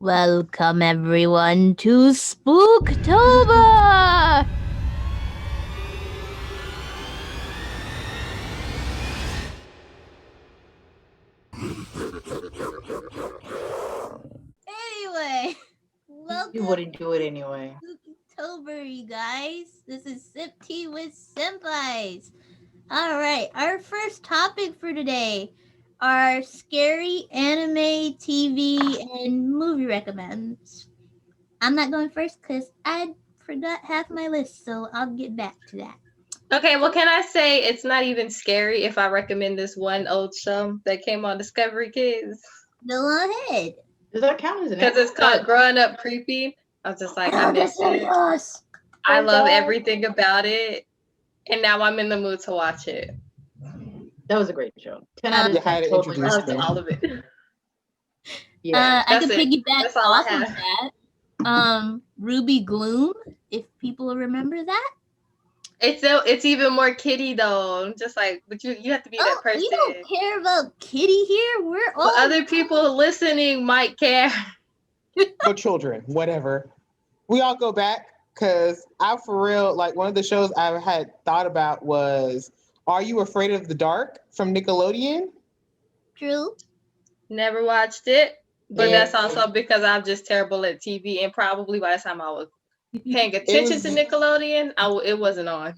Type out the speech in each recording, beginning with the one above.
Welcome everyone to Spooktober! Anyway, welcome You wouldn't do it anyway. to Spooktober, you guys. This is SipTeawithSenpais. Alright, our first topic for today are scary anime, TV, and movie recommends. I'm not going first because I forgot half my list, so I'll get back to that. Okay, well, can I say it's not even scary if I recommend this one old show that came on Discovery Kids? Go ahead. Does that count as an Because it's called Growing Up Creepy. I was just like, I miss it. I love everything about it. And now I'm in the mood to watch it. That was a great show. 10 out of 10. Totally That's all of it. Yeah. I can That's it. piggyback That's all I off of have. that. Ruby Gloom, if people remember that. It's even more kiddie though. I'm just like, but you have to be that person. We don't care about Kitty here. We're all But other people listening might care. For children, whatever. We all go back because I, for real, like one of the shows I had thought about was Are You Afraid of the Dark from Nickelodeon? true. Never watched it. But Yeah. that's also because I'm just terrible at TV, and probably by the time I was paying attention to Nickelodeon, it wasn't on.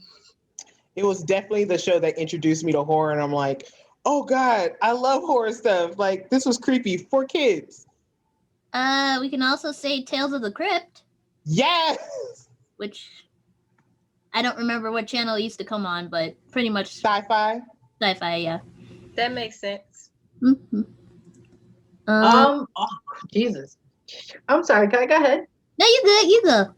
It was definitely the show that introduced me to horror, and I'm like, oh God, I love horror stuff. Like, this was creepy for kids. We can also say Tales of the Crypt, Yes! which I don't remember what channel it used to come on, but pretty much Sci-fi. sci-fi, yeah. That makes sense. Mm-hmm. Oh, Jesus. I'm sorry. Can I go ahead? No, you good. You go.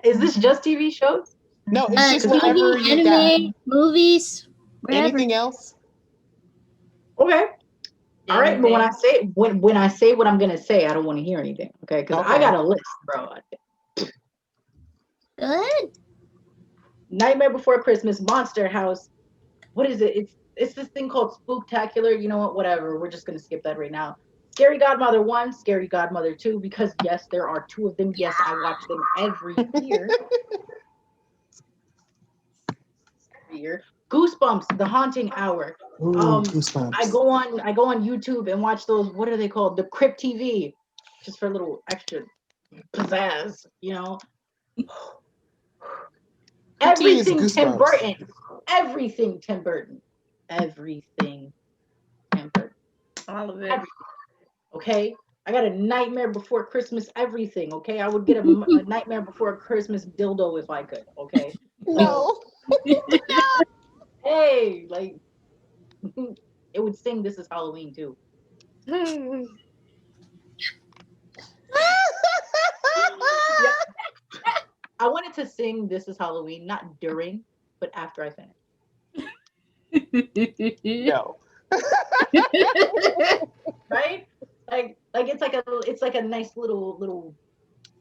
Is this just TV shows? No, it's just whatever TV, you anime, got. movies, whatever. Anything else? Okay. All right, but when I say what I'm gonna say, I don't want to hear anything. Okay, because I got a list, bro. Go ahead. Nightmare Before Christmas, Monster House. What is it? It's this thing called Spooktacular. You know what? Whatever. We're just gonna skip that right now. Scary Godmother 1, Scary Godmother 2, because yes, there are two of them. Yes, I watch them every year. Every year. Goosebumps, The Haunting Hour. Ooh, Goosebumps. I go on YouTube and watch those. What are they called? The Crypt TV, just for a little extra pizzazz, you know. Everything Tim Burton. Everything Tim Burton. Everything Tim Burton. All of it. Everything. Okay, I got a Nightmare Before Christmas. Everything. Okay, I would get a Nightmare Before Christmas dildo if I could. Okay. No. Hey, like it would sing "This Is Halloween" too. I wanted to sing "This Is Halloween" not during, but after I finish. No. Right? Like it's like a nice little.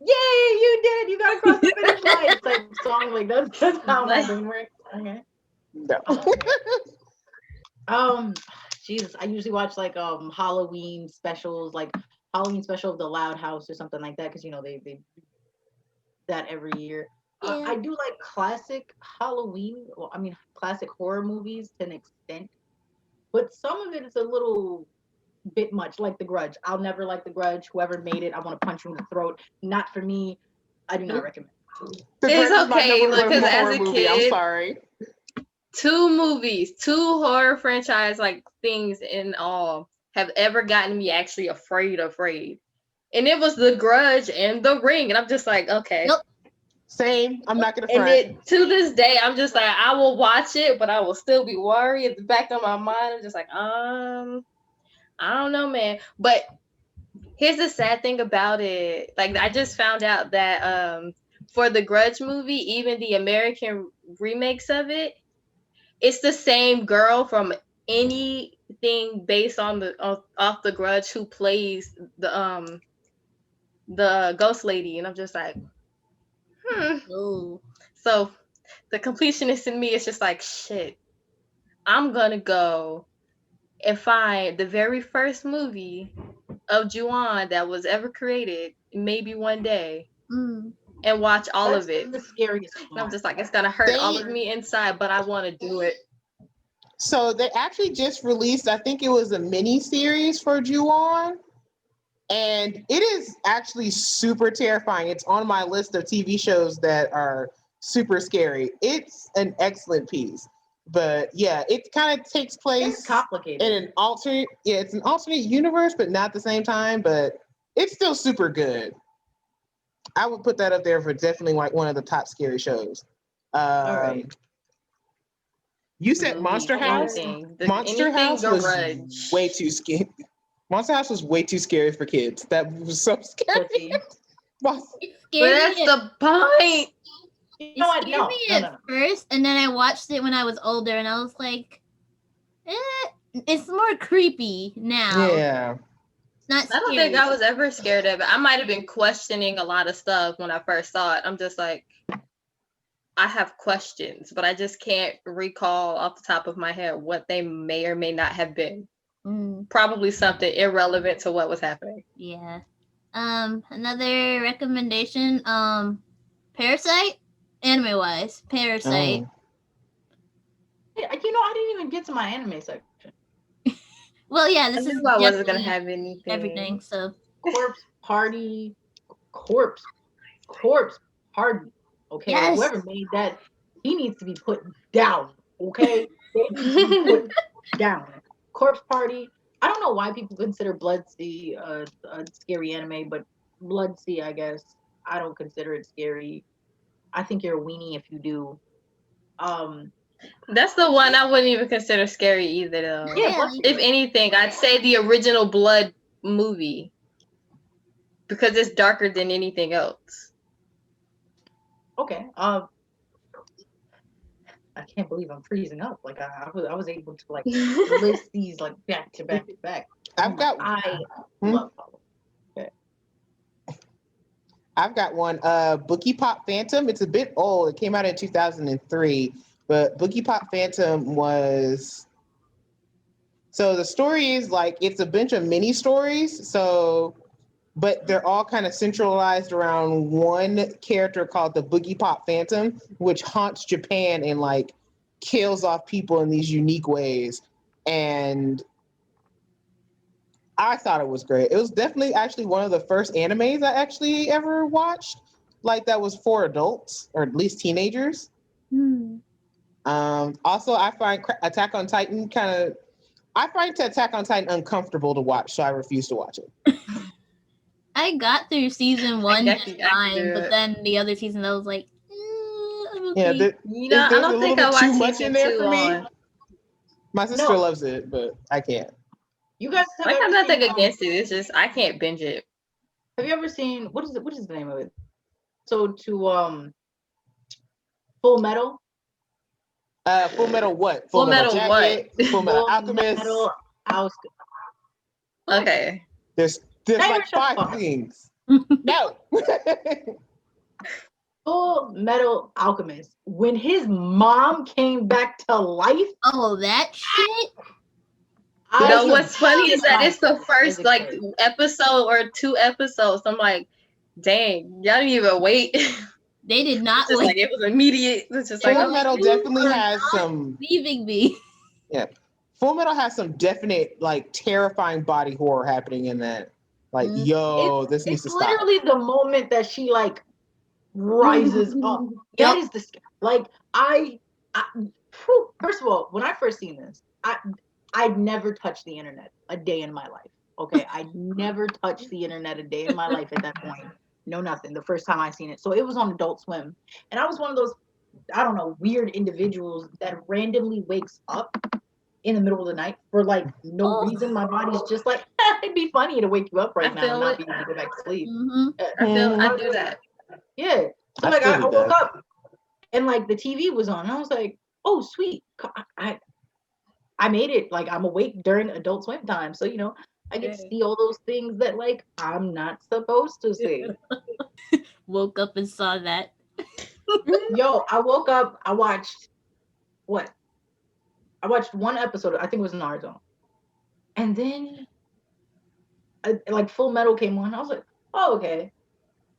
Yay! You did! You got across the finish line. It's like a song like that's how my brain works. Okay. No. Jesus, I usually watch like Halloween specials, like Halloween special of the Loud House or something like that, because you know they do that every year. Yeah. I do like classic Halloween, well, I mean classic horror movies to an extent, but some of it is a little bit much, like The Grudge. I'll never like The Grudge. Whoever made it, I want to punch you in the throat. Not for me. I do not recommend. It's okay, look, because as a kid, I'm sorry. 2 movies, 2 horror franchise like things in all have ever gotten me actually afraid. And it was The Grudge and The Ring. And I'm just like, okay. Nope. Same. I'm not gonna And front. to this day, I'm just like, I will watch it, but I will still be worried at the back of my mind. I'm just like, I don't know, man. But here's the sad thing about it. Like, I just found out that for the Grudge movie, even the American remakes of it, it's the same girl from anything based on off the Grudge who plays the ghost lady, and I'm just like, Ooh. So the completionist in me is just like, shit. I'm gonna go and find the very first movie of Ju-on that was ever created, maybe one day, Mm. and watch all That's of it. the scariest And I'm part. just like, it's gonna hurt all of me inside, but I want to do it. So they actually just released, I think it was a mini series for Ju-on, and it is actually super terrifying. It's on my list of TV shows that are super scary. It's an excellent piece. But yeah, it kind of takes It's place complicated. in an alternate, yeah, it's an alternate universe, but not the same time, but it's still super good. I would put that up there for definitely like one of the top scary shows. All right. You said Movie, Monster House? anything, Monster anything House was grudge. way too scary. Monster House was way too scary for kids. That was so scary. Pussy. Monster- It But scared that's me. the point. You It know what? scared me at first, and then I watched it when I was older, and I was like, it's more creepy now. Yeah. It's not I scary. don't think I was ever scared of it. I might have been questioning a lot of stuff when I first saw it. I'm just like, I have questions, but I just can't recall off the top of my head what they may or may not have been. Mm, Probably something irrelevant to what was happening. yeah. Another recommendation. Parasite. Anime wise, Parasite. Oh. You know, I didn't even get to my anime section. Well, yeah, I this is knew I wasn't gonna definitely have anything. everything. So Corpse Party. Corpse Party. Okay, Yes. whoever made that, he needs to be put down. Okay, they need to be put down. Corpse Party. I don't know why people consider Bloodsea a scary anime, but Bloodsea, I guess I don't consider it scary. I think you're a weenie if you do. That's the one I wouldn't even consider scary either, though. Yeah, Really? If anything, I'd say the original Blood movie because it's darker than anything else. okay. I can't believe I'm freezing up. Like I was able to like list these like back to back to back. I've got I love Hollow. I've got one. Boogie Pop Phantom. It's a bit old. It came out in 2003, but Boogie Pop Phantom was. So the story is like it's a bunch of mini stories. So, but they're all kind of centralized around one character called the Boogie Pop Phantom, which haunts Japan and like kills off people in these unique ways. And I thought it was great. It was definitely actually one of the first animes I actually ever watched, like that was for adults or at least teenagers. Hmm. Also, I find Attack on Titan Attack on Titan uncomfortable to watch, so I refuse to watch it. I got through season one guess just I can fine, do but it. then the other season I was like, I'm okay. Yeah, You know, I there's a don't little think I bit too watched much season in there 2 for me. on. My sister No. loves it, but I can't. You guys have I have ever nothing seen, against it. It's just I can't binge it. have you ever seen what is it? What is the name of it? So to Full Metal. Full Metal what? Full Metal Jacket, what? Full Metal Full Alchemist. Metal Alchemist. Okay. There's Nyera, like shut the 5 fuck up. things. No. Full Metal Alchemist. When his mom came back to life, Oh, that shit? I No, what's funny is that it's the as first a like kid. episode or 2 episodes. I'm like, dang, y'all didn't even wait. They did not Just wait. like it was immediate. It's just like, Full oh, Metal You definitely are has not some. leaving me. Yeah, Full Metal has some definite like terrifying body horror happening in that. Like, Mm. yo, this needs It's to stop. literally the moment that she like rises up. That is the like first of all, when I first seen this, I'd never touched the internet a day in my life. Okay, I'd never touched the internet a day in my life at that point. No, nothing. The first time I seen it, so it was on Adult Swim, and I was one of those, I don't know, weird individuals that randomly wakes up in the middle of the night for like no reason. My body's just like, it'd be funny to wake you up right I now feel and not it. be able to go back to sleep. Mm-hmm. I do that. Yeah. So I like still I do woke that. up and like the TV was on. And I was like, oh sweet. I made it. Like I'm awake during Adult Swim time. So you know, I get to see all those things that like I'm not supposed to see. Woke up and saw that. Yo, I woke up, I watched what? I watched one episode, I think it was Naruto. And then like Full Metal came on. I was like, oh, okay,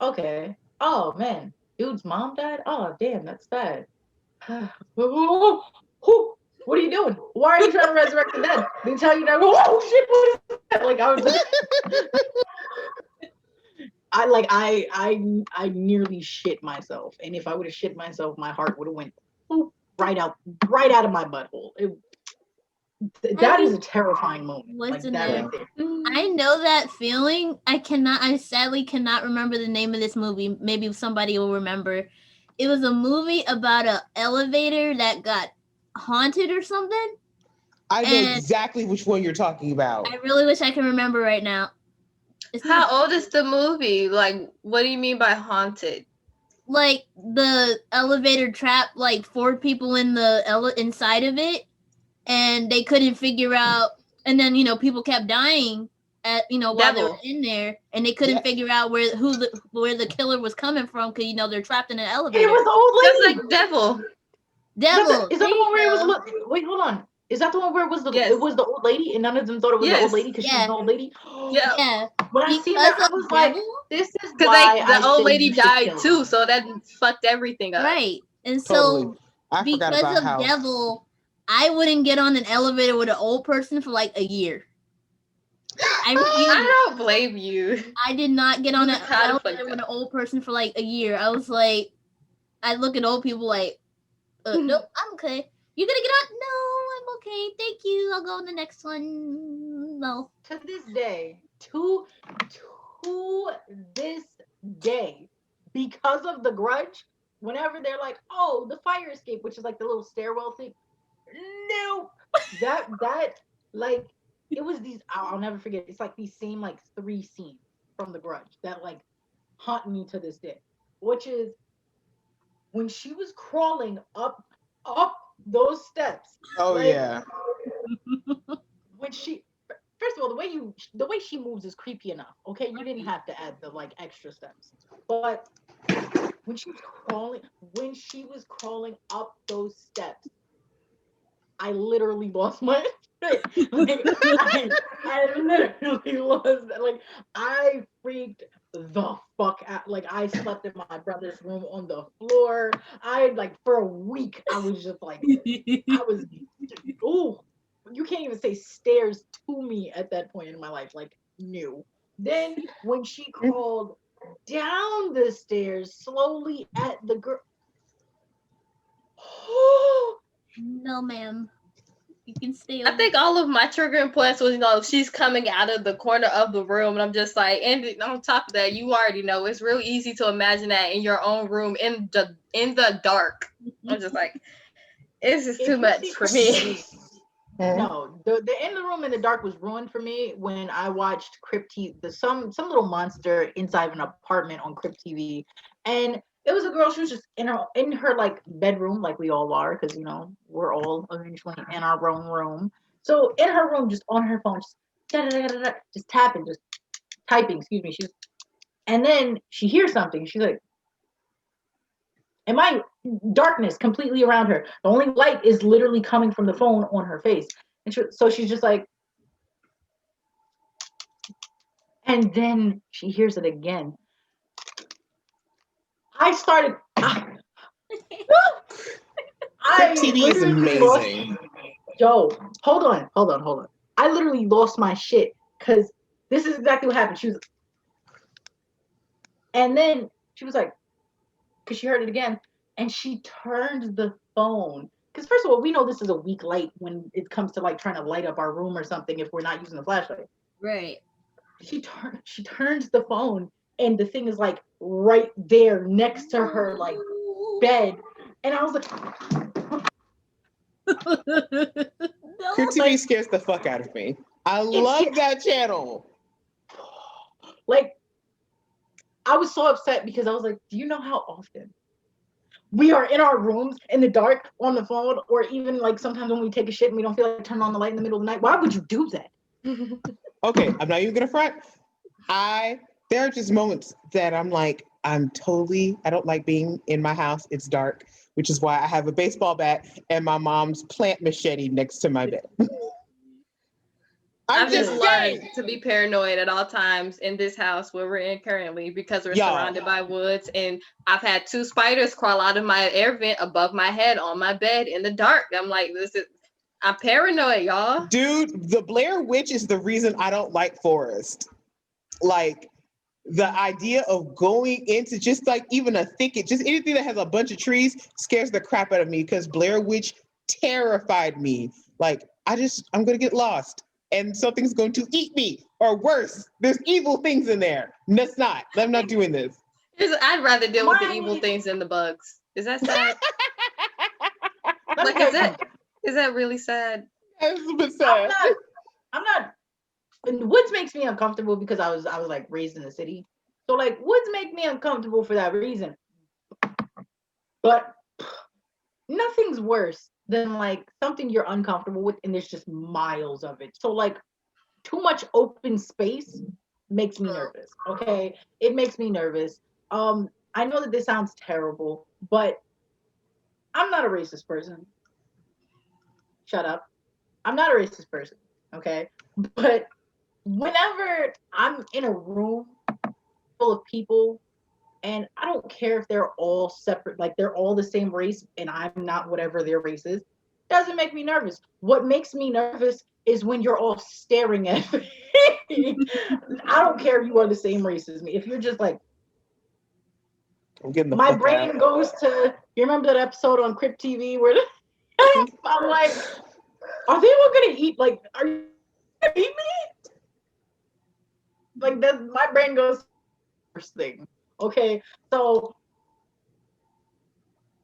okay. Oh man, dude's mom died. Oh damn, that's sad. What are you doing? Why are you trying to resurrect the dead? They tell you that. Oh shit! What is that? Like I was like, I nearly shit myself, and if I would have shit myself, my heart would have went right out of my butthole. That is a terrifying moment. Like Wasn't that it? right there. I know that feeling. I sadly cannot remember the name of this movie. Maybe somebody will remember. It was a movie about a elevator that got haunted or something. I know exactly which one you're talking about. I really wish I can remember right now. How old is the movie? Like, what do you mean by haunted? Like the elevator trapped like 4 people in the inside of it, and they couldn't figure out. And then people kept dying while they were in there, and they couldn't figure out where the killer was coming from because they're trapped in an elevator. It was the old lady. That's like Devil. Is that the one where it was? Wait, hold on. Is that the one where it was the old lady and none of them thought it was the old lady because she was the old lady? Yeah. When I seen that, I was like, this is why the old lady died too, so that fucked everything up. Right. And so because of Devil, I wouldn't get on an elevator with an old person for like a year. I don't blame you. I did not get on an elevator with an old person for like a year. I was like, I look at old people like, nope, I'm okay. You're gonna get on? No, I'm okay. Thank you. I'll go on the next one. No. To this day, this day, because of The Grudge, whenever they're like, oh, the fire escape, which is like the little stairwell thing. No, that like it was these. I'll never forget. It's like these same like 3 scenes from The Grudge that like haunt me to this day, which is when she was crawling up those steps. Oh like, yeah. When she, first of all, the way she moves is creepy enough. Okay, you didn't have to add the like extra steps, but when she was crawling up those steps, I literally lost my shit. Like, I literally lost. Like I freaked the fuck out. Like I slept in my brother's room on the floor. Like for a week I was just like ooh, you can't even say stairs to me at that point in my life. Like no. Then when she crawled down the stairs slowly at the girl. No, ma'am. You can stay. I think all of my triggering points was, she's coming out of the corner of the room, and I'm just like, and on top of that, you already know it's real easy to imagine that in your own room in the dark. I'm just like, it's just too much for me. No, the in the room in the dark was ruined for me when I watched Crypt TV, some little monster inside of an apartment on Crypt TV, and it was a girl. She was just in her like bedroom, like we all are, because we're all eventually in our own room. So in her room, just on her phone, just tapping, just typing. Excuse me. And then she hears something. She's like, and my darkness completely around her. The only light is literally coming from the phone on her face. And so she's just like, and then she hears it again. I started. TV is amazing. Yo, hold on. I literally lost my shit because this is exactly what happened. And then she was like, because she heard it again, and she turned the phone. Because first of all, we know this is a weak light when it comes to like trying to light up our room or something if we're not using the flashlight. Right. She turns the phone, and the thing is like right there next to her like bed, and I was like, Crypt TV scares the fuck out of me. I love that channel. Like, I was so upset because I was like, do you know how often we are in our rooms in the dark on the phone, or even like sometimes when we take a shit and we don't feel like turning on the light in the middle of the night? Why would you do that? Okay, I'm not even gonna front. There are just moments that I'm like, I don't like being in my house. It's dark, which is why I have a baseball bat and my mom's plant machete next to my bed. I've just just learned saying. to be paranoid at all times in this house where we're in currently because we're Y'all. surrounded by woods, and I've had 2 spiders crawl out of my air vent above my head on my bed in the dark. I'm like, I'm paranoid, y'all. Dude, the Blair Witch is the reason I don't like forest. Like, the idea of going into just like even a thicket, just anything that has a bunch of trees scares the crap out of me because Blair Witch terrified me. Like, I'm going to get lost and something's going to eat me, or worse, there's evil things in there. I'm not doing this. I'd rather deal with the evil things than the bugs. Is that sad? Like, is that really sad? That's a bit sad. I'm not. And woods makes me uncomfortable because I was like raised in the city, so like woods make me uncomfortable for that reason. But nothing's worse than like something you're uncomfortable with and there's just miles of it. So like too much open space makes me nervous. Okay, it makes me nervous. I know that this sounds terrible, but I'm not a racist person. Shut up. I'm not a racist person. Okay, but whenever I'm in a room full of people and I don't care if they're all separate, like they're all the same race and I'm not whatever their race is, doesn't make me nervous. What makes me nervous is when you're all staring at me. I don't care if you are the same race as me. If you're just like, I'm getting the my fuck brain out. goes to, you remember that episode on Crypt TV where I'm like, are they all gonna eat? Like, are you gonna eat me? Like that, my brain goes first thing. Okay, so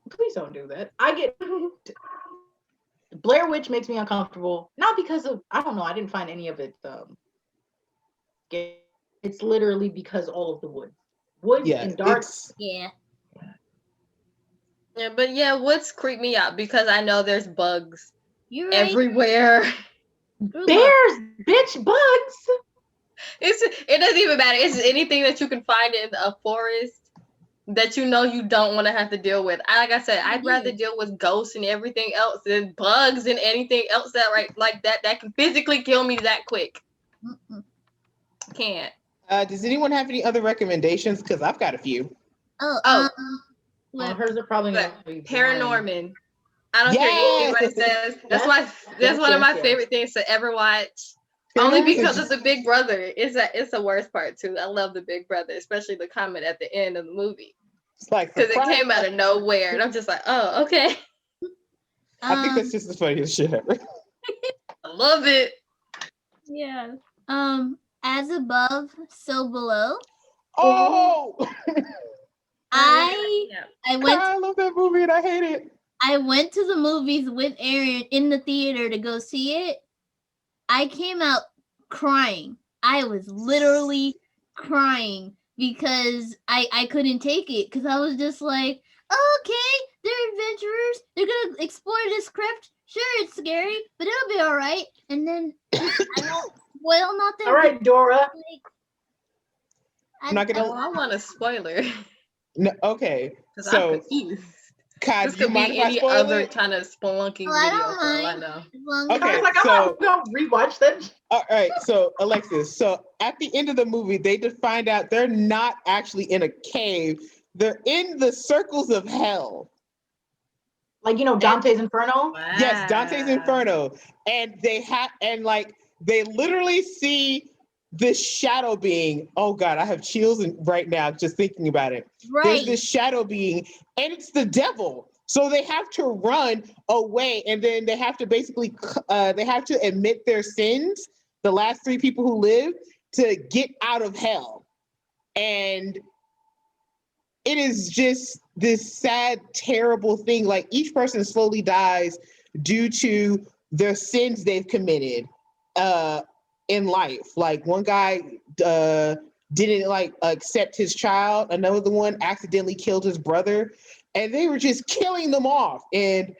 please don't do that. I get Blair Witch makes me uncomfortable, not because of I don't know. I didn't find any of it. It's literally because all of the woods and dark. Yeah. Yeah, but yeah, woods creep me out because I know there's bugs You're right. everywhere. Bears, bitch, bugs. It doesn't even matter. It's anything that you can find in a forest that you know you don't want to have to deal with. Like I said, I'd rather deal with ghosts and everything else than bugs and anything else that can physically kill me that quick. Can't. Does anyone have any other recommendations? Because I've got a few. Hers are probably not Paranorman. I don't care what anybody says. That's one of my favorite things to ever watch. Only because of the Big Brother. It's the worst part too. I love the Big Brother, especially the comment at the end of the movie. Like, because it came out of nowhere, and I'm just like, oh, okay. I think that's just the funniest shit ever. I love it. Yeah. As above, so below. Oh. I love that movie and I hate it. I went to the movies with Aaron in the theater to go see it. I came out crying. I was literally crying because I couldn't take it because I was just like, oh, okay, they're adventurers. They're going to explore this crypt. Sure, it's scary, but it'll be all right. And then, not that. All right, Dora. I'm not gonna. I want a spoiler. No, okay. So, Kai, this could be any other kind of spelunking video. I know. Okay, I'm gonna rewatch that. All right, so Alexis. So at the end of the movie, they find out they're not actually in a cave. They're in the circles of hell. Like, Dante's Inferno? Wow. Yes, Dante's Inferno. And they literally see this shadow being. Oh God, I have chills right now just thinking about it. Right. There's this shadow being, and it's the devil. So they have to run away, and then they have to basically they have to admit their sins. The last 3 people who live to get out of hell, and it is just this sad, terrible thing. Like, each person slowly dies due to their sins they've committed in life. Like, one guy didn't accept his child. Another one accidentally killed his brother, and they were just killing them off. And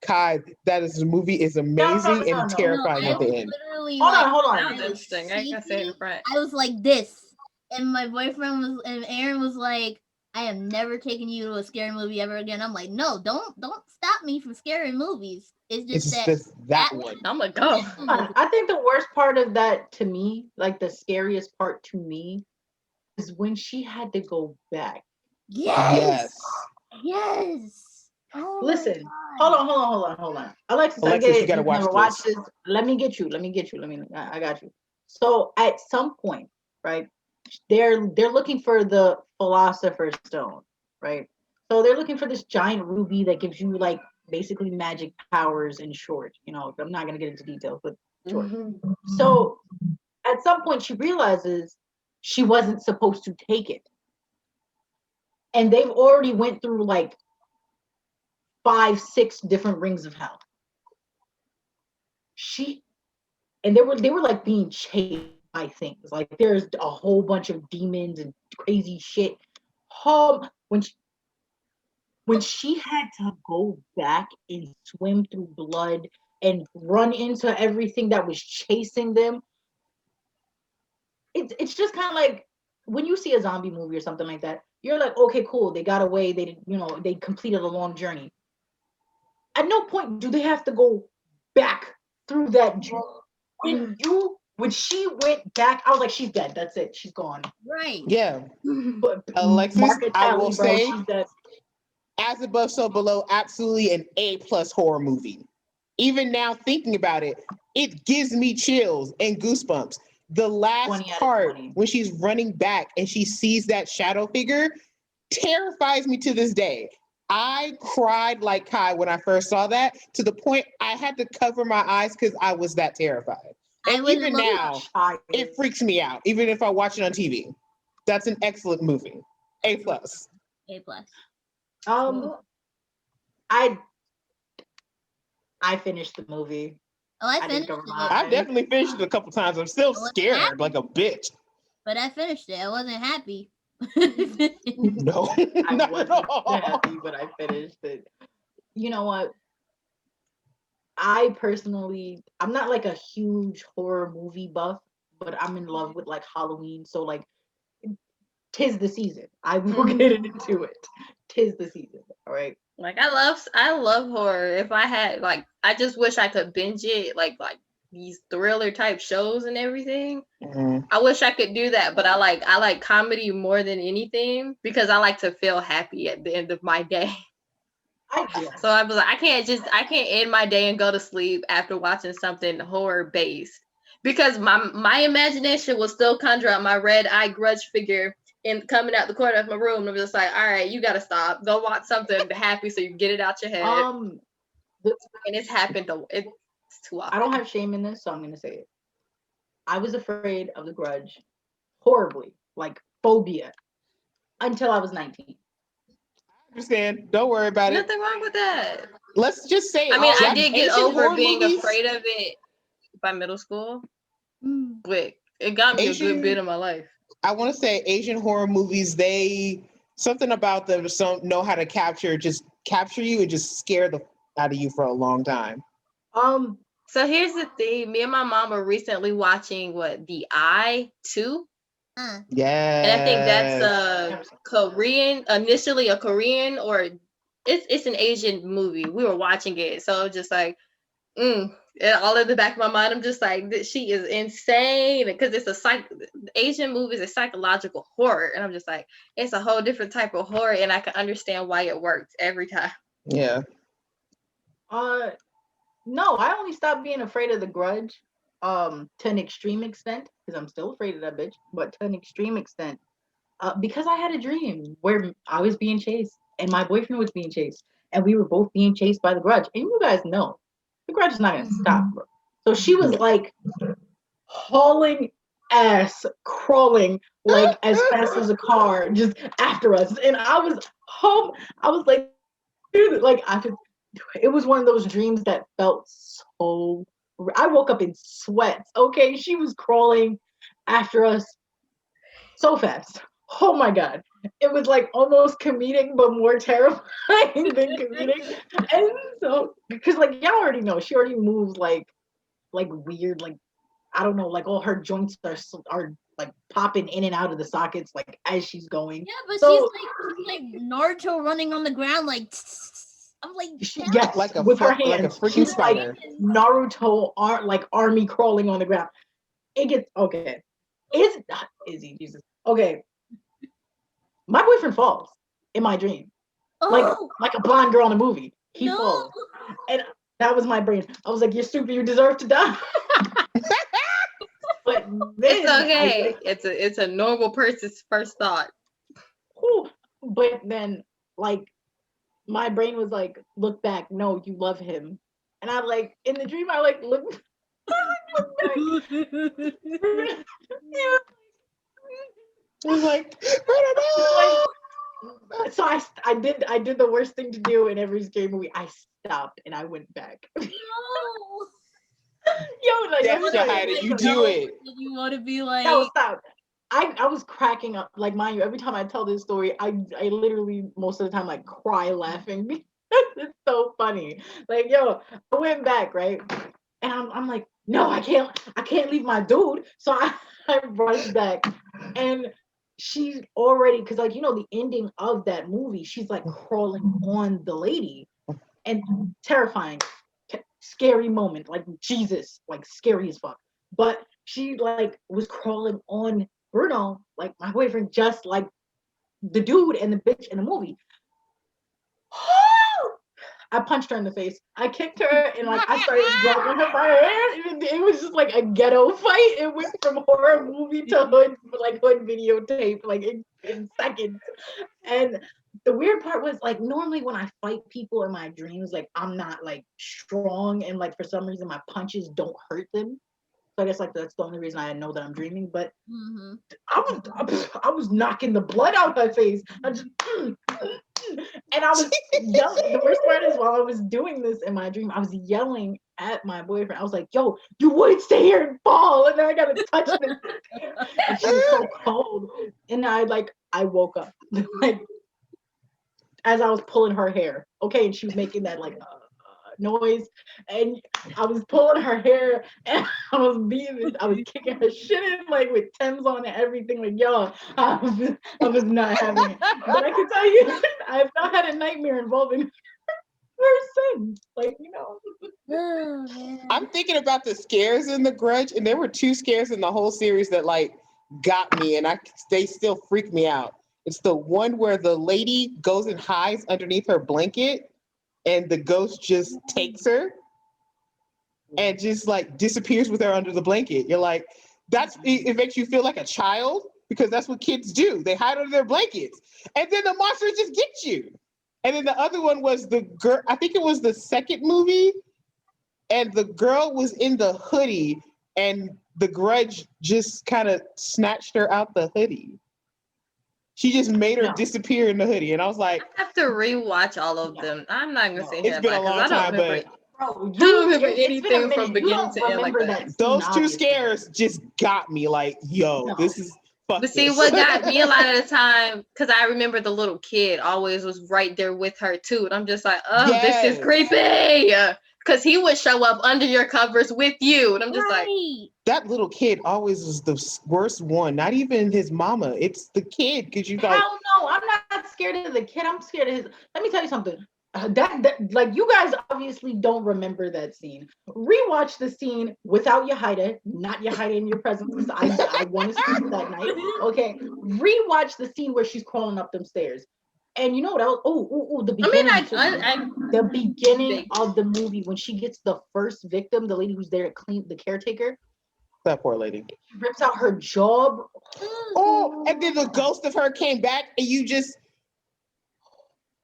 Kai, the movie is amazing and terrifying at the end. Hold on. That was interesting. I can say in front. I was like this, and my boyfriend and Aaron was like, I am never taking you to a scary movie ever again. I'm like, no, don't stop me from scary movies. It's It's just just that that that one. I'm gonna go. I think the worst part of that to me, like the scariest part to me, is when she had to go back. yes, Yes. yes. Oh my Listen, god. hold on. Alexis, I get Alexis, you it. gotta You've watch never this. watched this. Let me get you. I got you. So at some point, right? They're looking for the philosopher's stone, right? So they're looking for this giant ruby that gives you like basically magic powers in short. I'm not gonna get into details, but short. So at some point she realizes she wasn't supposed to take it. And they've already went through like 5, 6 different rings of hell. She and they were like being chased by things. Like there's a whole bunch of demons and crazy shit. When she had to go back and swim through blood and run into everything that was chasing them, it's just kind of like when you see a zombie movie or something like that, you're like, okay, cool, they got away, they completed a long journey. At no point do they have to go back through that journey. When she went back, I was like, she's dead. That's it. She's gone. Right. Yeah. But Alexis, Margaret I will Talley, bro, say, she's dead. As Above, So Below, absolutely an A+ horror movie. Even now thinking about it, it gives me chills and goosebumps. The last 20 out of part 20. when she's running back and she sees that shadow figure terrifies me to this day. I cried like Kai when I first saw that, to the point I had to cover my eyes because I was that terrified. I And would even love now, it freaks me out, even if I watch it on TV. That's an excellent movie. A+. A plus. Um, I I finished the movie. Oh, I I didn't finished cover it, my I've eyes. definitely finished it a couple times. I'm still I wasn't scared happy, like a bitch. but I finished it. I wasn't happy. No, I not at wasn't all. happy, but I finished it. You know what? I personally, I'm not like a huge horror movie buff, but I'm in love with like Halloween. So like, tis the season. I will get into it. Tis the season. All right. Like I love horror. If I had like, I just wish I could binge it like these thriller type shows and everything. Mhm. I wish I could do that, but I like comedy more than anything because I like to feel happy at the end of my day. Yeah. So I was like, I can't end my day and go to sleep after watching something horror based because my imagination will still conjure up my red eye grudge figure in coming out the corner of my room. And I'm just like, all right, you gotta stop. Go watch something happy so you can get it out your head. The, And it's happened. It's too often. I don't have shame in this, so I'm gonna say it. I was afraid of The Grudge horribly, like phobia, until I was 19. I understand. Don't worry about it. Nothing wrong with that. Let's just say it. I mean, I Jack- did get Asian over horror being movies, afraid of it by middle school, Mm. but it got me a good bit Asian, of my life. I want to say Asian horror movies, they, something about them know how to capture you and just scare the out of you for a long time. Um, So here's the thing. Me and my mom were recently watching The Eye 2. Yes. And I think that's a Korean, initially a Korean, or it's an Asian movie. We were watching it. So just like, and all in the back of my mind, I'm just like, she is insane. Because it's Asian movies, it's psychological horror. And I'm just like, it's a whole different type of horror. And I can understand why it works every time. Yeah. No, I only stopped being afraid of The Grudge, to an extreme extent, because I'm still afraid of that bitch, but to an extreme extent, because I had a dream where I was being chased and my boyfriend was being chased, and we were both being chased by The Grudge. And you guys know, The Grudge is not gonna stop, bro. So she was like hauling ass, crawling like as fast as a car, just after us, and I was home. I was like, dude, like I could. It was one of those dreams that felt so. I woke up in sweats. Okay, she was crawling after us so fast. Oh my god, it was like almost comedic, but more terrifying than comedic. And so, because like y'all already know, she already moves like weird, like I don't know, like all her joints are like popping in and out of the sockets like as she's going. Yeah, but So she's like Naruto running on the ground like. I'm like, yes, Like a with her like a hands. freaking She's like spider. Naruto like army crawling on the ground. It gets okay. Is not Izzy, Jesus. Okay. My boyfriend falls in my dream. oh Like a blonde girl in a movie. He no. falls. And that was my brain. I was like, you're stupid, you deserve to die. But then It's okay. It's a normal person's first thought. but then like my brain was like, look back, no, you love him. And I like in the dream I like look back. Yeah. It was like, So I did the worst thing to do in every scary movie. I stopped and I went back. No. Yo, like yes, was Yahida, you do it. You want to be like. no, stop. I was cracking up. Like mind you, every time I tell this story, I literally most of the time like cry laughing because it's so funny. Like yo, I went back right, and I'm like, no, I can't leave my dude. So I rushed back, and she's already because like the ending of that movie, she's like crawling on the lady, and terrifying, scary moment, like Jesus, like scary as fuck. But she like was crawling on Bruno, like my boyfriend, just like the dude and the bitch in the movie. I punched her in the face. I kicked her and like I started grabbing her by her hair. It was just like a ghetto fight. It went from horror movie to hood videotape, like in seconds. And the weird part was like normally when I fight people in my dreams, like I'm not like strong and like for some reason my punches don't hurt them. So I guess like that's the only reason I know that I'm dreaming. But I was knocking the blood out her face. I just, and I was yelling. The worst part is while I was doing this in my dream, I was yelling at my boyfriend. I was like, "Yo, you wouldn't stay here and fall." And then I got to touch this. And she was so cold. And I woke up like as I was pulling her hair. Okay, and she was making that like noise, and I was pulling her hair, and I was kicking her shit in like with Thames on and everything. Like yo, I was not having it. But I can tell you, I've not had a nightmare involving her since. Like Oh, I'm thinking about the scares in The Grudge, and there were 2 scares in the whole series that like got me, and they still freak me out. It's the one where the lady goes and hides underneath her blanket, and the ghost just takes her and just like disappears with her under the blanket. You're like, it makes you feel like a child because that's what kids do. They hide under their blankets, and then the monster just gets you. And then the other one was the girl. I think it was the second movie, and the girl was in the hoodie, and the Grudge just kind of snatched her out the hoodie. She just made her disappear in the hoodie, and I was like, I have to rewatch all of them. I'm not gonna say it's been a long time, but bro, I don't remember anything from beginning to end like that. Those 2 scares just got me. Like, yo, this is. But see, what got me a lot of the time, because I remember the little kid always was right there with her too, and I'm just like, oh, this is creepy. Because he would show up under your covers with you, and I'm just like, that little kid always was the worst one. Not even his mama. It's the kid because you like. Hell no, I'm not scared of the kid. I'm scared of his. Let me tell you something. That like you guys obviously don't remember that scene. Rewatch the scene without Yahida, not Yahida in your presence because I want to sleep that night. Okay, rewatch the scene where she's crawling up them stairs. And you know what else? The beginning. The beginning of the movie when she gets the first victim, the lady who's there to clean, the caretaker. That poor lady. She rips out her jaw. Oh, and then the ghost of her came back, and you just.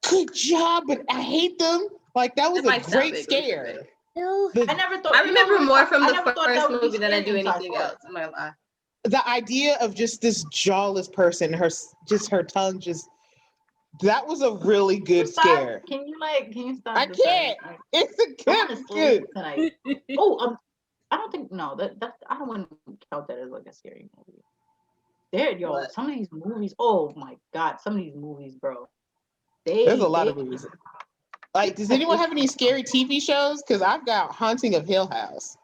Good job, but I hate them. Like that was a great scare. I never thought. I remember more from the first movie than I do anything else. I'm not gonna lie. The idea of just this jawless person, her tongue that was a really good scare. Can you stop? I can't. It's a good. Tonight. I don't think that I don't want to count that as like a scary movie. Some of these movies. Oh my god, some of these movies, bro. There's a lot of movies. Like, does anyone have any scary TV shows? Because I've got Haunting of Hill House.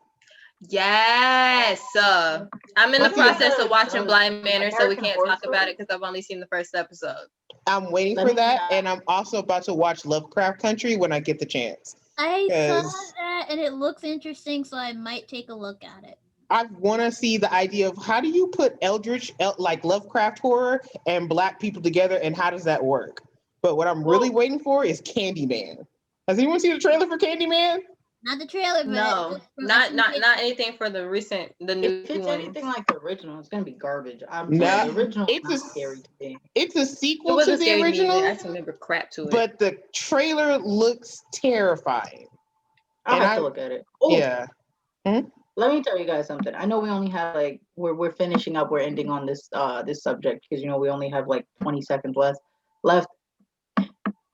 Yes. I'm in the Let's see if process of watching Blind Manor, so we American can't Horror talk about Story? it because I've only seen the first episode. I'm waiting Let for me, that, and I'm also about to watch Lovecraft Country when I get the chance. I saw 'Cause that and it looks interesting, so I might take a look at it. I want to see the idea of how do you put like Lovecraft horror and Black people together, and how does that work? But what I'm really well, waiting for is Candyman. Has anyone seen the trailer for Candyman? Not the trailer, but No, not anything for the new if it's ones. anything like the original, it's gonna be garbage. I'm sorry, No, the original is it's not scary to me. a It sequel to wasn't the scary to me either. I original, just remember crap to it. but the trailer looks terrifying. I'll And have to look at it. Oh, yeah. Hmm? let me tell you guys something. I know we only have like we're finishing up. We're ending on this subject because we only have like 20 seconds left.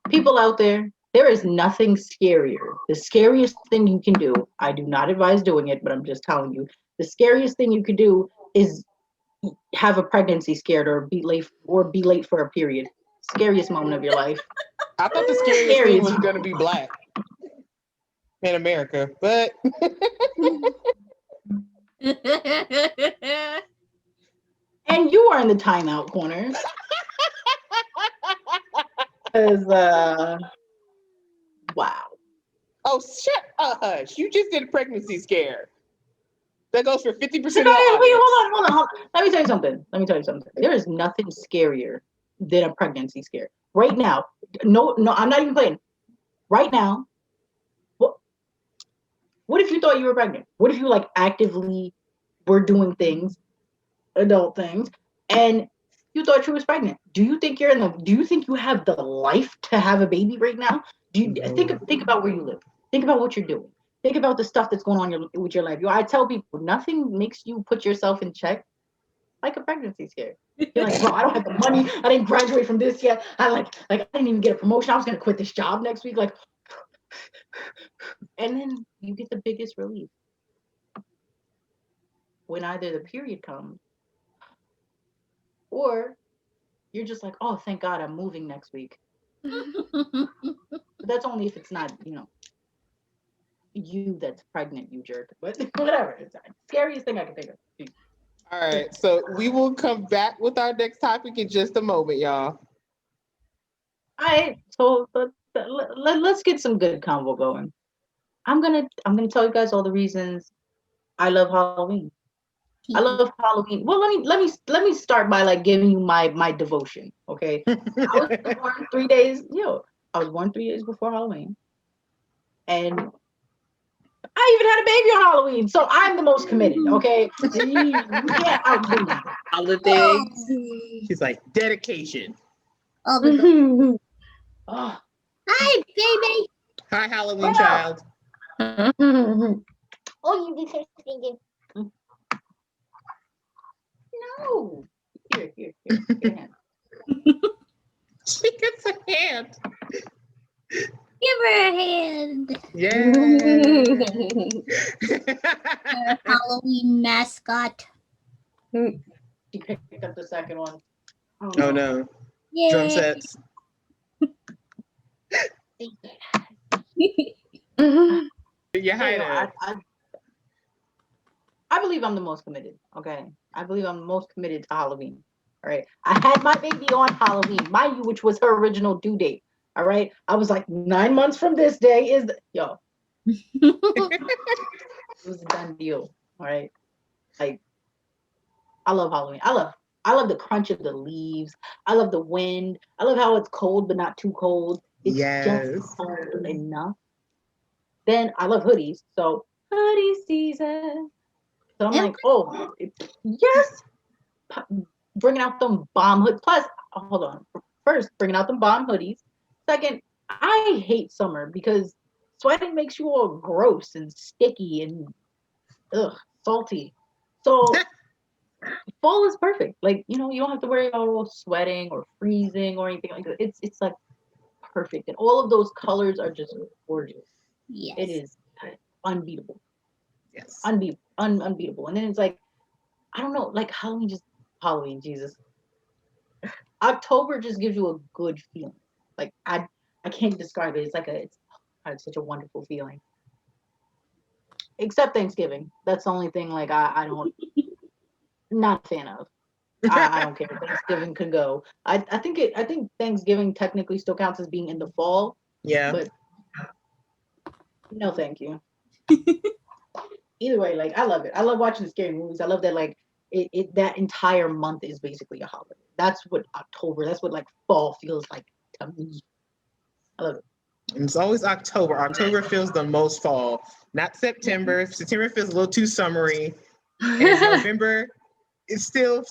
People out there is nothing scarier. The scariest thing you can do. I do not advise doing it, but I'm just telling you. The scariest thing you could do is have a pregnancy scared or be late for a period. Scariest moment of your life. I thought the scariest thing was going to be Black in America, but And you are in the timeout corner. Because wow. oh, shut up, hush! You just did a pregnancy scare. That goes for 50% of the Wait, audience. hold on. Let me tell you something. There is nothing scarier than a pregnancy scare. Right now, no, I'm not even playing. Right now, what if you thought you were pregnant? What if you like actively were doing things, adult things, and you thought you was pregnant? Do you think do you think you have the life to have a baby right now? Do you think about where you live? Think about what you're doing. Think about the stuff that's going on with your life. I tell people nothing makes you put yourself in check like a pregnancy scare. You're like, bro, I don't have the money. I didn't graduate from this yet. I I didn't even get a promotion. I was gonna quit this job next week. Like, and then you get the biggest relief when either the period comes or you're just like, oh, thank God I'm moving next week. But that's only if it's not, you that's pregnant, you jerk. But whatever. It's the scariest thing I can think of. All right, so we will come back with our next topic in just a moment, y'all. All right, so let's get some good convo going. I'm gonna tell you guys all the reasons I love Halloween. I love Halloween. Well, let me start by like giving you my devotion. Okay, I was born 3 days. I was born 3 days before Halloween, and I even had a baby on Halloween, so I'm the most committed. Okay, you can't outdo me. Holidays. She's like, dedication. Oh, Oh, hi, baby. Hi, Halloween Wow. child. Oh, you be so stinking. no! Here, get a hand. She gets a hand. Give her a hand. Yeah. Her Halloween mascot. She picked up the second one. Oh no. Yay. Drum sets. Yeah, I believe I'm the most committed. Okay, I believe I'm the most committed to Halloween. All right, I had my baby on Halloween, mind you, which was her original due date. All right, I was like 9 months from this day is it was a done deal. All right, like I love Halloween. I love the crunch of the leaves. I love the wind. I love how it's cold but not too cold. It's just cold enough. Then I love hoodies, so hoodie season. So I'm like, oh, yes, bringing out them bomb hood. Plus, hold on. First, bringing out them bomb hoodies. Second, I hate summer because sweating makes you all gross and sticky and salty. So fall is perfect. Like you don't have to worry about sweating or freezing or anything like that. It's like perfect, and all of those colors are just gorgeous. Yes. It is unbeatable. Yes. Unbeatable. And then it's like, I don't know, like Halloween, Jesus. October just gives you a good feeling. Like I can't describe it. It's such a wonderful feeling. except Thanksgiving. That's the only thing like I don't not a fan of. I don't care. Thanksgiving can go. I think Thanksgiving technically still counts as being in the fall, Yeah. but no, thank you. Either way, like I love it. I love watching the scary movies. I love that like it that entire month is basically a holiday. That's what October. That's what like fall feels like to me. I love it. And it's always October. October feels the most fall, not September. September feels a little too summery, and November it's still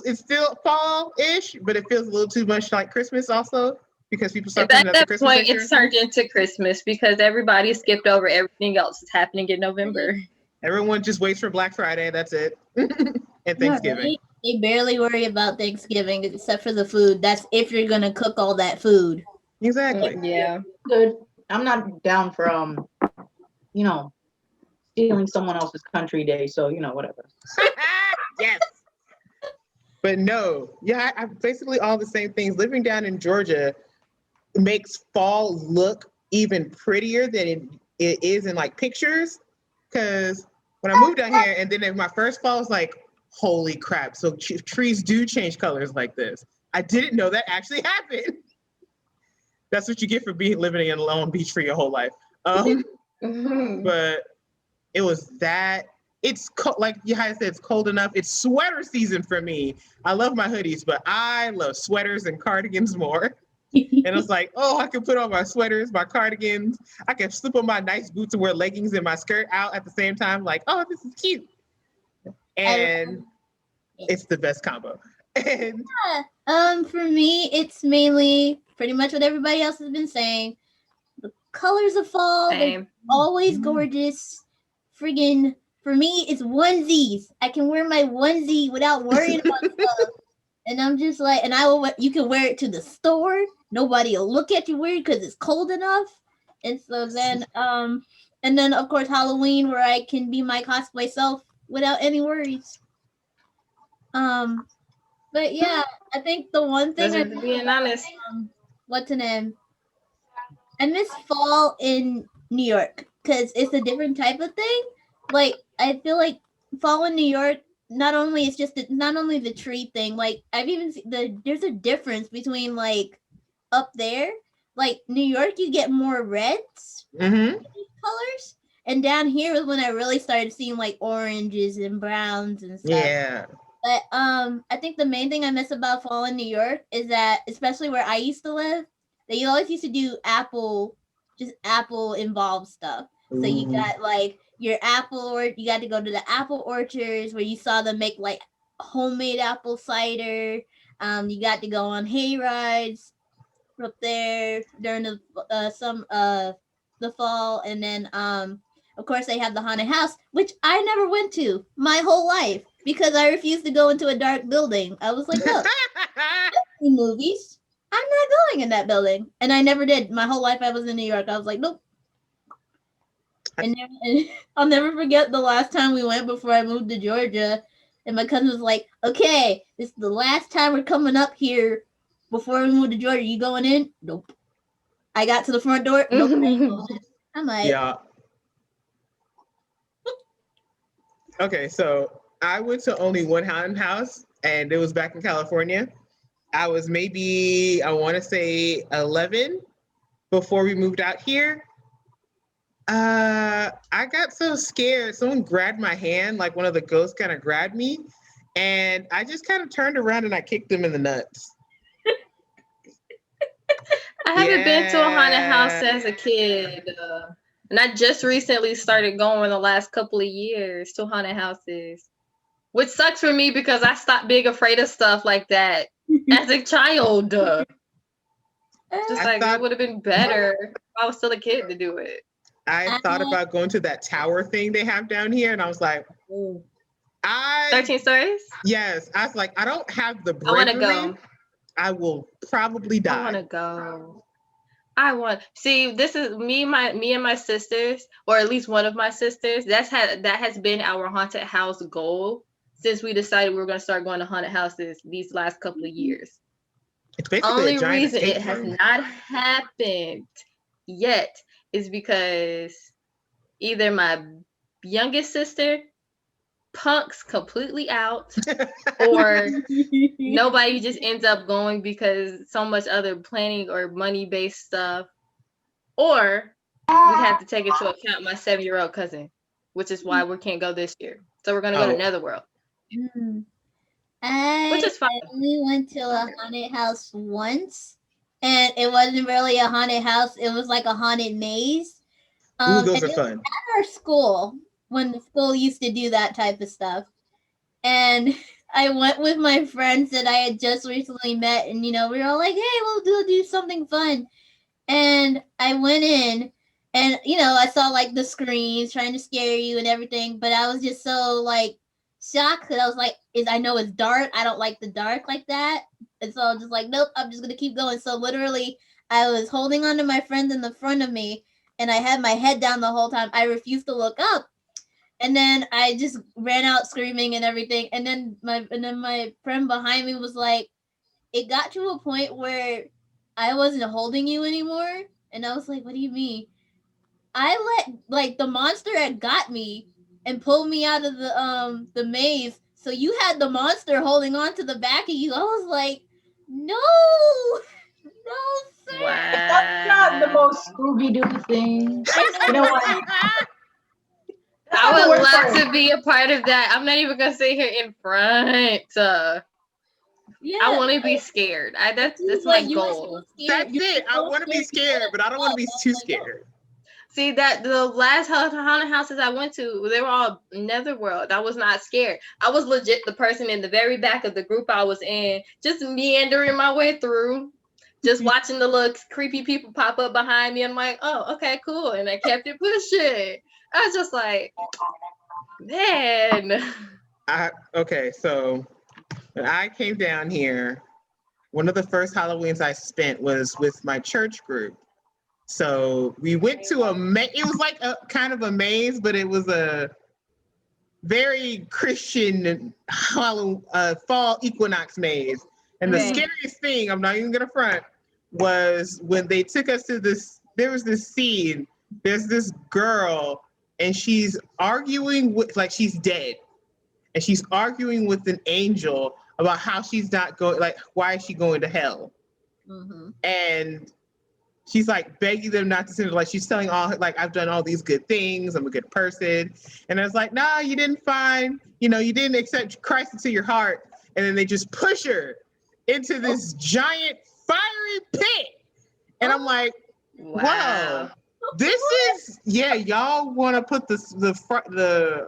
fall-ish, but it feels a little too much like Christmas also because people start putting At up the that Christmas point, decorations. it's turned into Christmas because everybody skipped over everything else that's happening in November. Everyone just waits for Black Friday. That's it, and Thanksgiving. Right? They barely worry about Thanksgiving except for the food. That's if you're gonna cook all that food. Exactly. Yeah. Good. I'm not down for you know, stealing someone else's country day. So whatever. Yes. But no, yeah, I basically all the same things. Living down in Georgia makes fall look even prettier than it is in like pictures. Because when I moved down here, and then in my first fall, I was like, holy crap! So trees do change colors like this. I didn't know that actually happened. That's what you get for living in Long Beach for your whole life. But it was that. It's cold, like Yahida said, it's cold enough. It's sweater season for me. I love my hoodies, but I love sweaters and cardigans more. And it's like, oh, I can put on my sweaters, my cardigans. I can slip on my nice boots and wear leggings and my skirt out at the same time. Like, oh, this is cute. And it's the best combo. And for me, it's mainly pretty much what everybody else has been saying. The colors of fall, they're always gorgeous. Friggin', for me, it's onesies. I can wear my onesie without worrying about stuff. And I'm just like, and you can wear it to the store. Nobody will look at you weird because it's cold enough. And so then, and then of course Halloween, where I can be my cosplay self without any worries. But yeah, I think the one thing being honest, what's the name? I miss fall in New York because it's a different type of thing. Like I feel like fall in New York, not only the tree thing. Like I've even seen there's a difference between like up there, like New York, you get more reds colors, and down here was when I really started seeing like oranges and browns and stuff. Yeah. But I think the main thing I miss about fall in New York is that, especially where I used to live, they always used to do apple involved stuff. So you got like your apple, or you got to go to the apple orchards where you saw them make like homemade apple cider. You got to go on hay rides up there during the fall, and then of course they have the haunted house, which I never went to my whole life because I refused to go into a dark building. I was like, look, in movies, I'm not going in that building, and I never did. My whole life I was in New York. I was like, nope. And I'll never forget the last time we went before I moved to Georgia, and my cousin was like, okay, this is the last time we're coming up here before we moved to Georgia. You going in? Nope. I got to the front door. Nope. I'm like, yeah. Okay, so I went to only one haunted house, and it was back in California. I was maybe, I want to say 11 before we moved out here. I got so scared. Someone grabbed my hand, like one of the ghosts kind of grabbed me, and I just kind of turned around and I kicked them in the nuts. I haven't been to a haunted house as a kid. And I just recently started going the last couple of years to haunted houses, which sucks for me because I stopped being afraid of stuff like that as a child. It would have been better if I was still a kid to do it. I thought about going to that tower thing they have down here, and I was like, 13 stories? Yes. I was like, I don't have the bravery. I want to go. I will probably die. I want to go. See, this is me and my sisters, or at least one of my sisters. That has been our haunted house goal since we decided we were going to start going to haunted houses these last couple of years. It's basically only reason it has not happened yet is because either my youngest sister punks completely out, or nobody just ends up going because so much other planning or money-based stuff, or we have to take into account my 7-year-old cousin, which is why we can't go this year. So we're gonna go to Netherworld, which I is fine. only went to a haunted house once, and it wasn't really a haunted house. It was like a haunted maze. Ooh, those And are it was fun. at our school when the school used to do that type of stuff. And I went with my friends that I had just recently met, and we were all like, "Hey, we'll do something fun." And I went in, and I saw like the screens trying to scare you and everything, but I was just so like shocked that I was like, "Is I know it's dark. I don't like the dark like that." And so I was just like, "Nope, I'm just gonna keep going." So literally, I was holding on to my friend in the front of me, and I had my head down the whole time. I refused to look up. And then I just ran out screaming and everything. And then my friend behind me was like, it got to a point where I wasn't holding you anymore. And I was like, what do you mean? I let like the monster had got me and pulled me out of the maze. So you had the monster holding on to the back of you. I was like, no, no, sir. That's not the most Scooby Doo thing. You know what? That's not I the would worst love part. to be a part of that. I'm not even gonna sit here in front. Yeah, I want to be scared. That's my like you were so goal. scared. That's You were it. I so want to be you scared, but I don't want to be I was too like, no. scared. See that the last haunted houses I went to, they were all Netherworld. I was not scared. I was legit the person in the very back of the group I was in, just meandering my way through, just watching the little creepy people pop up behind me. I'm like, oh, okay, cool, and I kept it pushing. I was just like, man. Okay, so when I came down here, one of the first Halloweens I spent was with my church group. So we went to it was like a kind of a maze, but it was a very Christian fall equinox maze. And the Okay. scariest thing, I'm not even gonna front, was when they took us to this, there was this scene, there's this girl and she's arguing with, like she's dead. And she's arguing with an angel about how she's not going, like, why is she going to hell? Mm-hmm. And she's like begging them not to sin. Like she's telling all, like, I've done all these good things. I'm a good person. And I was like, nah, you didn't you didn't accept Christ into your heart. And then they just push her into this giant fiery pit. And I'm like, wow, this is, y'all want to put the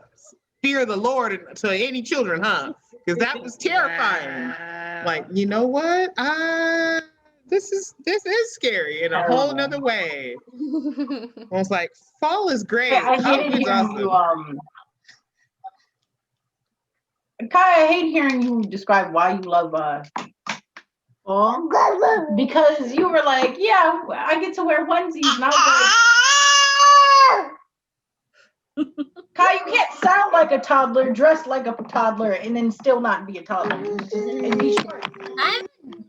fear of the Lord to any children, huh? Because that was terrifying. Wow. Like, you know what? This is scary in a whole nother way. I was like, fall is great. I hated Halloween's hearing awesome. Kai, I hate hearing you describe why you love fall, because you were like, yeah, I get to wear onesies, and I was like, Kai, you can't sound like a toddler, dress like a toddler, and then still not be a toddler. And be sure I'm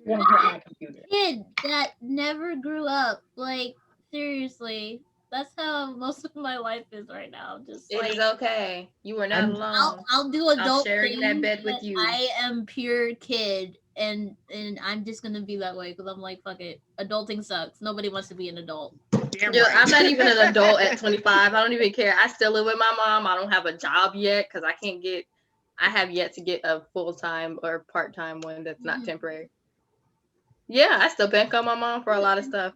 you're gonna hurt my computer. a kid that never grew up. Like, seriously. That's how most of my life is right now. Just It like is okay. You are not alone. I'll do adult sharing that things, bed with but you. I am pure kid, and I'm just gonna be that way because I'm like, fuck it. Adulting sucks. Nobody wants to be an adult. Damn Yeah, right. I'm not even an adult at 25. I don't even care. I still live with my mom. I don't have a job yet because I have yet to get a full-time or part-time one that's not temporary. Yeah, I still bank on my mom for a lot of stuff.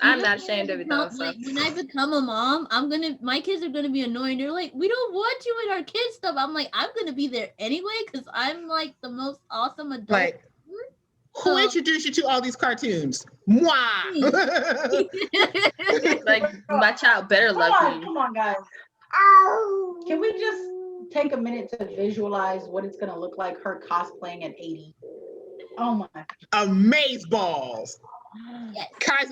I'm not ashamed of it though. So. Like, when I become a mom, my kids are gonna be annoying. They're like, we don't want you in our kids stuff. I'm like, I'm gonna be there anyway because I'm like the most awesome adult. Like, who introduced you to all these cartoons? Moi. Like, my child better love me. Come on, guys. Can we just take a minute to visualize what it's gonna look like her cosplaying at 80? Oh my! Amaze balls. Yes. Kai's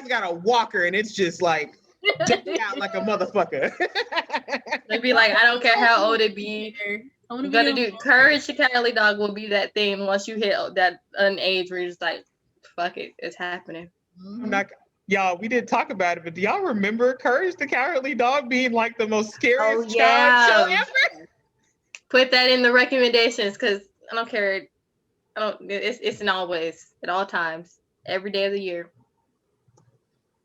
got a walker and it's just like decked out like a motherfucker. They'd be like, I don't care how old it be. I'm gonna do Courage to Cali Dog will be that thing once you hit that an age where you're just like, fuck it, it's happening. Y'all, we didn't talk about it, but do y'all remember Courage the Cowardly Dog being like the most scariest child show ever? Put that in the recommendations because I don't care. I don't. It's an always at all times, every day of the year.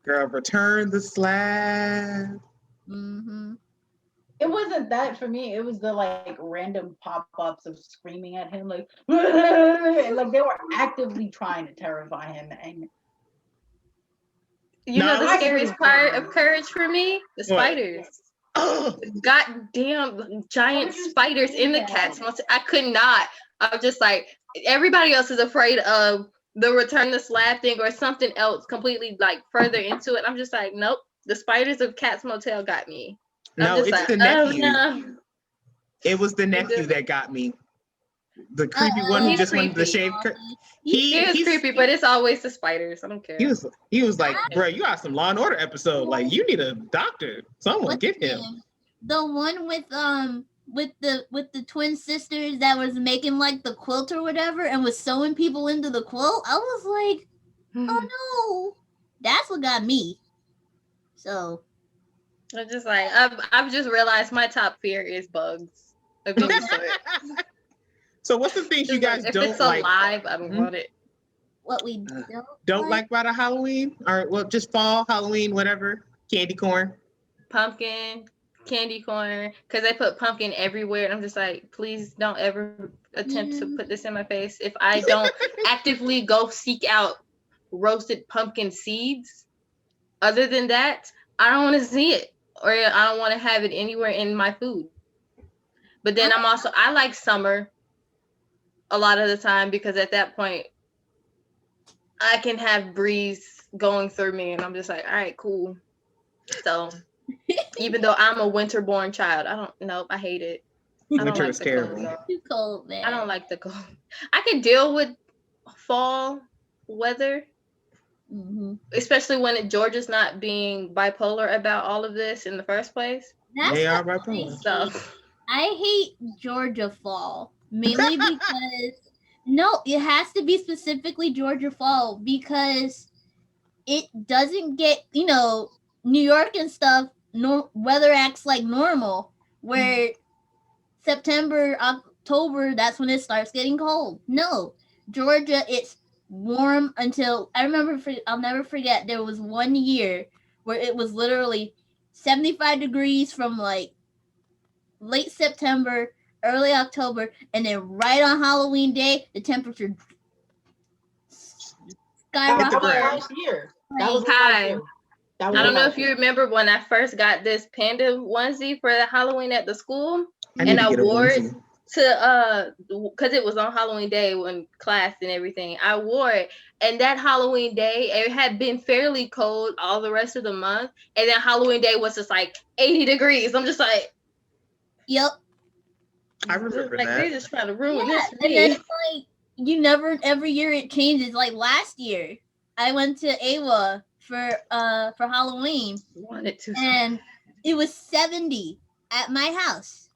Girl, return the slab. Mm-hmm. It wasn't that for me. It was the like random pop-ups of screaming at him, like, and like they were actively trying to terrify him. And you know the scariest part of Courage for me? The spiders. Goddamn giant spiders in the cat's mouth. I could not. I was just like, everybody else is afraid of the return the slab thing or something else completely like further into it. I'm just like, nope. The spiders of Cat's Motel got me. No, it's like, the nephew. Oh, no. It was the nephew that got me. The creepy one who just wanted to shave. He is creepy, but it's always the spiders. I don't care. He was like, bro, you got some Law and Order episode. Like, you need a doctor. Someone get him. The one with the twin sisters that was making like the quilt or whatever and was sewing people into the quilt. I was like, oh no, that's what got me. So I'm just like, I've just realized my top fear is bugs. So what's the things you guys don't like? If it's alive, I don't want it. What we don't like about a Halloween? Or well, just fall, Halloween, whatever. Candy corn. Pumpkin, candy corn. Because they put pumpkin everywhere. And I'm just like, please don't ever attempt to put this in my face. If I don't actively go seek out roasted pumpkin seeds, other than that, I don't want to see it. Or I don't want to have it anywhere in my food. But then I like summer a lot of the time because at that point I can have breeze going through me and I'm just like, all right, cool. So even though I'm a winter born child, I hate it. Winter is terrible. Too cold, man. I don't like the cold. I can deal with fall weather. Mm-hmm. Especially when Georgia's not being bipolar about all of this in the first place. They are bipolar. So I hate Georgia fall mainly because it has to be specifically Georgia fall because it doesn't get New York and stuff. Weather acts like normal where September, October, that's when it starts getting cold. No, Georgia, it's warm until I'll never forget there was one year where it was literally 75 degrees from like late September, early October, and then right on Halloween day the temperature skyrocketed. That was last year. I don't know if you remember when I first got this panda onesie for the Halloween at the school, and I wore it to because it was on Halloween day when class and everything. I wore it, and that Halloween day it had been fairly cold all the rest of the month, and then Halloween day was just like 80 degrees. I'm just like, yep. I remember that. They're just trying to ruin this for and me. then like every year it changes. Like last year, I went to AWA for Halloween, and it was 70 at my house.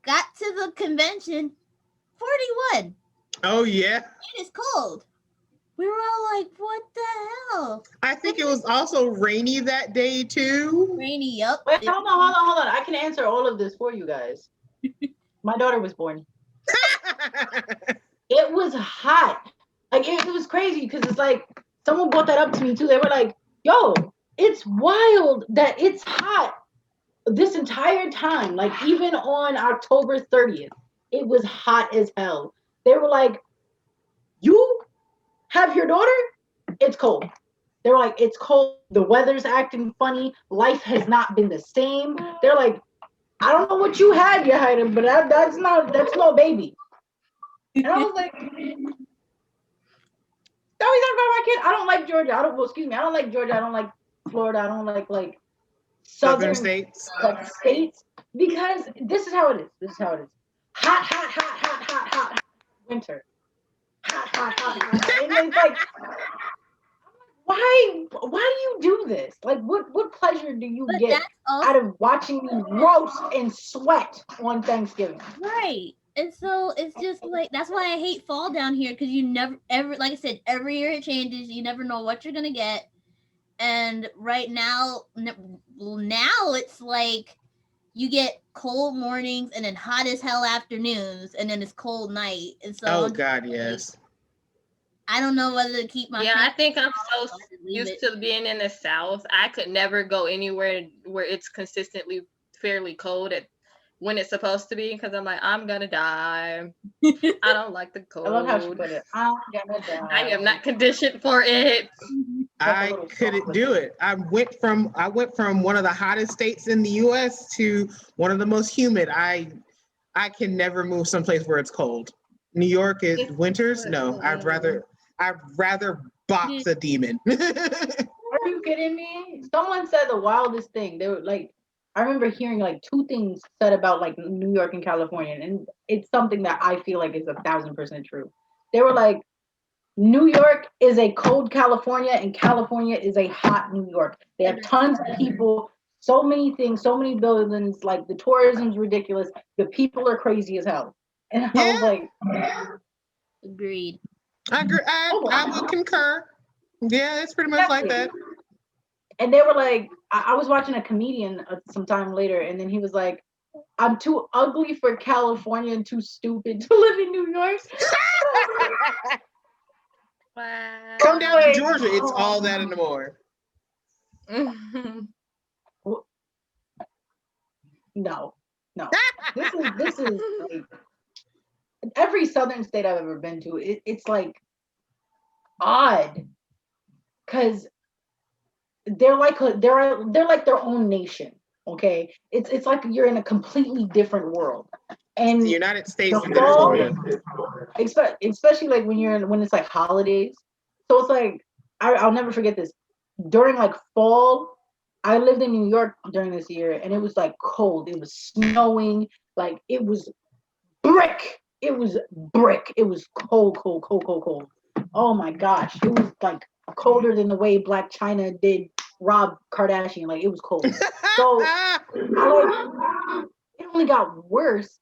Got to the convention, 41. Oh yeah. It is cold. We were all like, what the hell? I think it was also rainy that day too. Rainy, yep. Wait, hold on. I can answer all of this for you guys. My daughter was born. It was hot. Like it was crazy because it's like someone brought that up to me too. They were like, yo, it's wild that it's hot this entire time. Like even on October 30th, it was hot as hell. They were like, you have your daughter? It's cold. They're like, it's cold. The weather's acting funny. Life has not been the same. They're like, I don't know what you had, Yahida, but that's no baby. And I was like, no, he's not about my kid. I don't like Georgia. I don't like Georgia. I don't like Florida. I don't like southern states. States. Because this is how it is. Hot. Winter. Hot. And it's like, why do you do this? Like, what pleasure do you get out of watching me roast and sweat on Thanksgiving? Right. And so it's just like, that's why I hate fall down here, because you never, ever, like I said, every year it changes. You never know what you're going to get. And right now, now it's like you get cold mornings and then hot as hell afternoons, and then it's cold night. And so Oh I'm just God, like, yes. I don't know whether to keep my Yeah, fan I think I'm on, so so I just leave used it. to being in the South. I could never go anywhere where it's consistently fairly cold at when it's supposed to be because I'm like, I'm gonna die. I don't like the I love how she cold. put it. I'm gonna I die. am not conditioned for it. That's a I little song couldn't with do it. it. I went from one of the hottest states in the US to one of the most humid. I can never move someplace where it's cold. New York is It's, winters. No, mm-mm. I'd rather box a demon. Are you kidding me? Someone said the wildest thing. They were like, I remember hearing like two things said about like New York and California, and it's something that I feel like is 1,000% true. They were like, New York is a cold California, and California is a hot New York. They have tons of people, so many things, so many buildings. Like the tourism's ridiculous. The people are crazy as hell. And I Yeah, was like, Agreed. I agree. oh I would wow, concur. Yeah, it's pretty much like exactly. that. And they were like, I was watching a comedian some time later, and then he was like, I'm too ugly for California and too stupid to live in New York. Come down to Wow. Like, Georgia, it's all that and more. no, no. This is like every southern state I've ever been to. It's like odd because they're like their own nation. Okay, it's like you're in a completely different world, The and United the States of fall, Victoria. especially like when it's like holidays. So it's like I'll never forget this. During like fall, I lived in New York during this year, and it was like cold. It was snowing. Like it was brick. It was brick. It was cold, cold, cold, cold, cold. Oh my gosh, it was like colder than the way Black China did Rob Kardashian. Like it was cold. So it only got worse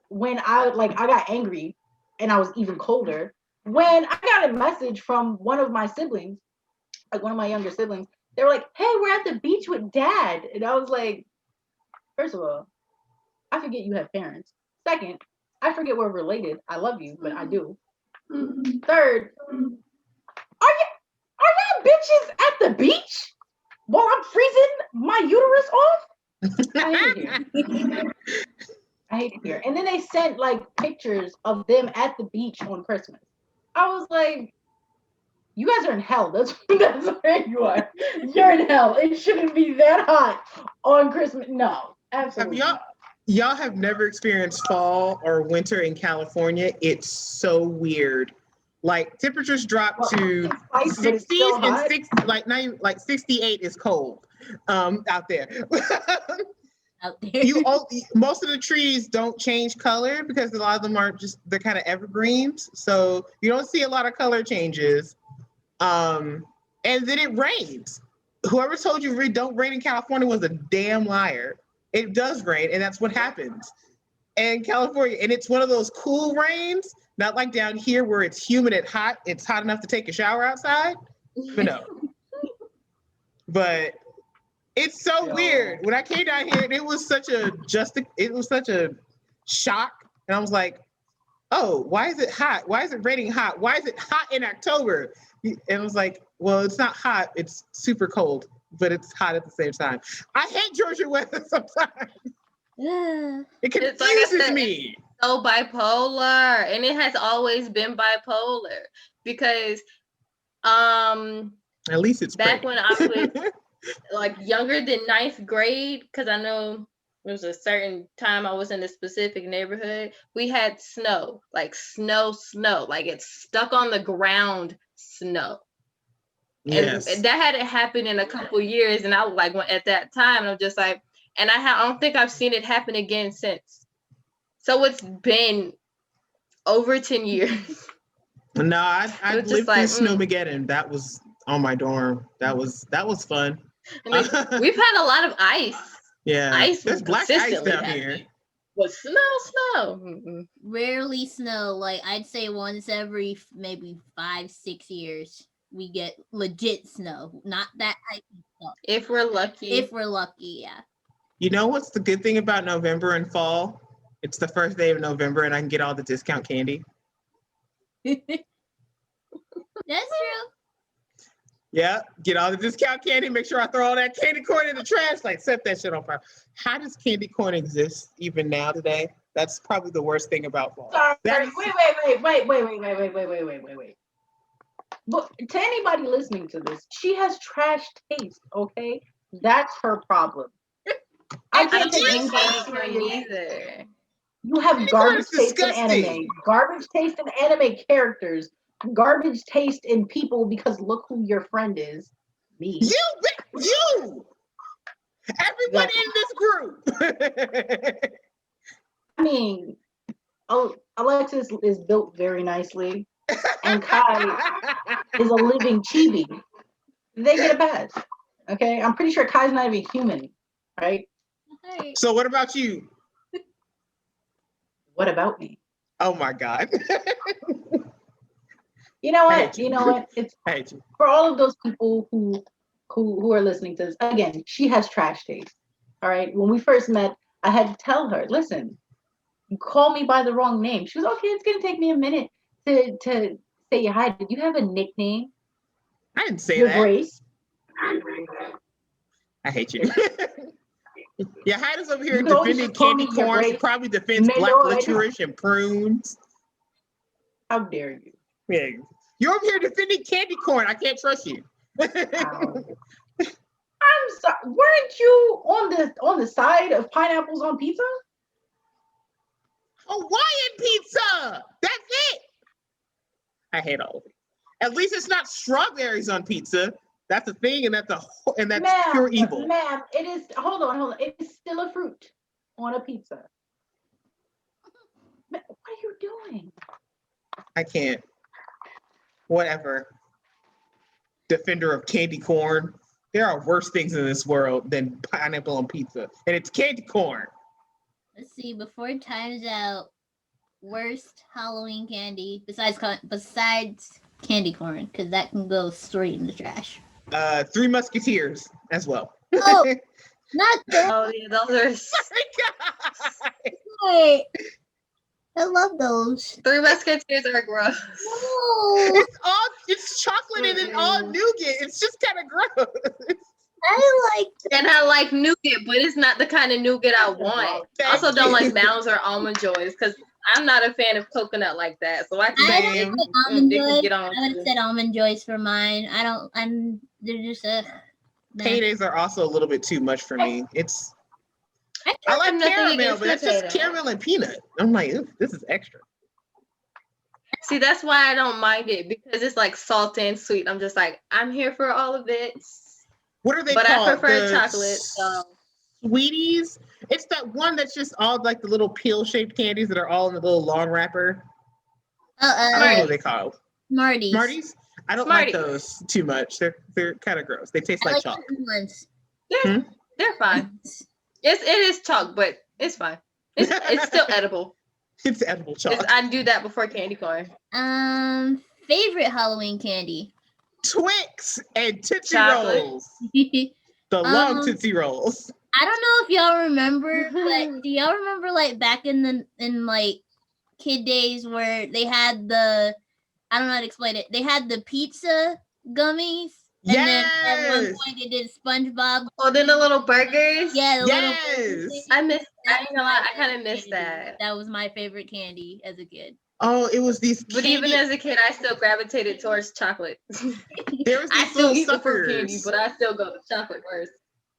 when I got angry and I was even colder. When I got a message from one of my siblings, like one of my younger siblings, they were like, "Hey, we're at the beach with Dad," and I was like, first of all, I forget you have parents. Second, I forget we're related. I love you, but I do. Third, are y'all bitches at the beach while I'm freezing my uterus off? I hate it here. I hate it here. And then they sent like pictures of them at the beach on Christmas. I was like, you guys are in hell. That's where you are. You're in hell. It shouldn't be that hot on Christmas. No, Have absolutely y'all not. y'all have never experienced fall or winter in California? It's so weird. Like temperatures drop Well, to it's ice, but it's 60s still and hot. 68 is cold out there. Out there. Most of the trees don't change color because a lot of them are just they're kind of evergreens. So you don't see a lot of color changes. And then it rains. Whoever told you it don't rain in California was a damn liar. It does rain, and that's what happens in California. And it's one of those cool rains, not like down here where it's humid and hot. It's hot enough to take a shower outside, but no. But it's so Yo, weird. When I came down here, it was such a shock, and I was like, oh, why is it hot? Why is it raining hot? Why is it hot in October? And it was like, well, it's not hot. It's super cold, but it's hot at the same time. I hate Georgia weather sometimes. Yeah. It It's like I confuses said, me. so bipolar, and it has always been bipolar because At least it's back pretty. when I was like younger than ninth grade, because I know there was a certain time I was in a specific neighborhood, we had snow, like snow, like it's stuck on the ground snow. And Yes. that hadn't happened in a couple years, and I was like, at that time, I'm just like, and I don't think I've seen it happen again since. So it's been over 10 years. No, It I was just lived through like, Snowmageddon. That was on my dorm. That was fun. and we've had a lot of ice. Yeah. Ice There's black ice consistently down happening. here. But snow. Rarely snow. Like I'd say once every maybe 5, 6 years. we get legit snow, not that icy stuff. If we're lucky. If we're lucky, yeah. You know what's the good thing about November and fall? It's the first day of November and I can get all the discount candy. That's true. Yeah, get all the discount candy. Make sure I throw all that candy corn in the trash. Like, set that shit on fire. How does candy corn exist even now today? That's probably the worst thing about fall. Sorry, That's- wait. But to anybody listening to this, she has trash taste, okay? That's her problem. I I can't don't take like anybody candy corn serious. either. You have Candy corn garbage is taste in disgusting. anime, garbage taste in anime characters, garbage taste in people because look who your friend is. Me. You! Everyone in this group. I mean, Alexis is built very nicely, and Kai is a living chibi. They get a pass. Okay? I'm pretty sure Kai's not even human, right? Hey. So what about you? What about me? Oh my God. You know I what? hate you. You know what? It's I hate you. for all of those people who are listening to this. Again, she has trash taste. All right. When we first met, I had to tell her, listen, you call me by the wrong name. She was okay. It's gonna take me a minute to say Yahida. Did you have a nickname? I didn't say Your that. Grace. I hate you. Yeah, Hyda's over here You can always defending just call candy me Your corn. She Grace. probably defends Mendo, black I know. licorice and prunes. How dare you? Yeah. You're over here defending candy corn. I can't trust you. I'm sorry. Weren't you on the side of pineapples on pizza? Hawaiian pizza. That's it. I hate all of it. At least it's not strawberries on pizza. That's a thing, and that's pure evil. Ma'am, it is. Hold on. It is still a fruit on a pizza. What are you doing? I can't. Whatever. Defender of candy corn. There are worse things in this world than pineapple on pizza, and it's candy corn. Let's see. Before time's out, worst Halloween candy besides candy corn, because that can go straight in the trash. Three Musketeers as well. Oh, not that. Oh yeah, those are Wait. I love those. Three Musketeers are gross. No, It's chocolate and it's all nougat. It's just kind of gross. I like. And I like nougat, but it's not the kind of nougat I want. I Thank also don't you. like Mounds or Almond Joys because I'm not a fan of coconut like that. So I I can would say almond they can joys. get on. I would have said almond joys for mine. They're just nah. Paydays are also a little bit too much for me. I have like nothing caramel, against but that's just potato. caramel and peanut. I'm like, this is extra. See, that's why I don't mind it because it's like salty and sweet. I'm just like, I'm here for all of it. What are they But called? I prefer The chocolate. So Sweeties. It's that one that's just all like the little peel-shaped candies that are all in the little long wrapper. I don't know what they called. Smarties. Smarties. I don't like Smarties. those too much. They're kind of gross. They taste I like like chalk. certain ones. they're fine. It is chalk, but it's fine. It's still edible. It's edible chalk. I do that before candy corn. Favorite Halloween candy. Twix and Tootsie Chocolate. Rolls. The long Tootsie Rolls. I don't know if y'all remember, but do y'all remember like back in like kid days where they had I don't know how to explain it. They had the pizza gummies. And then at one Yes. point they did SpongeBob. Oh, then the little burgers. Yeah, the Yes. little things. I miss. I That ain't was gonna lie, my I kind of favorite miss candy. that. That was my favorite candy as a kid. Oh, it was these But candy. even as a kid, I still gravitated towards chocolate. There was I these still little eat the fruit candy, suckers. but I still go to chocolate first.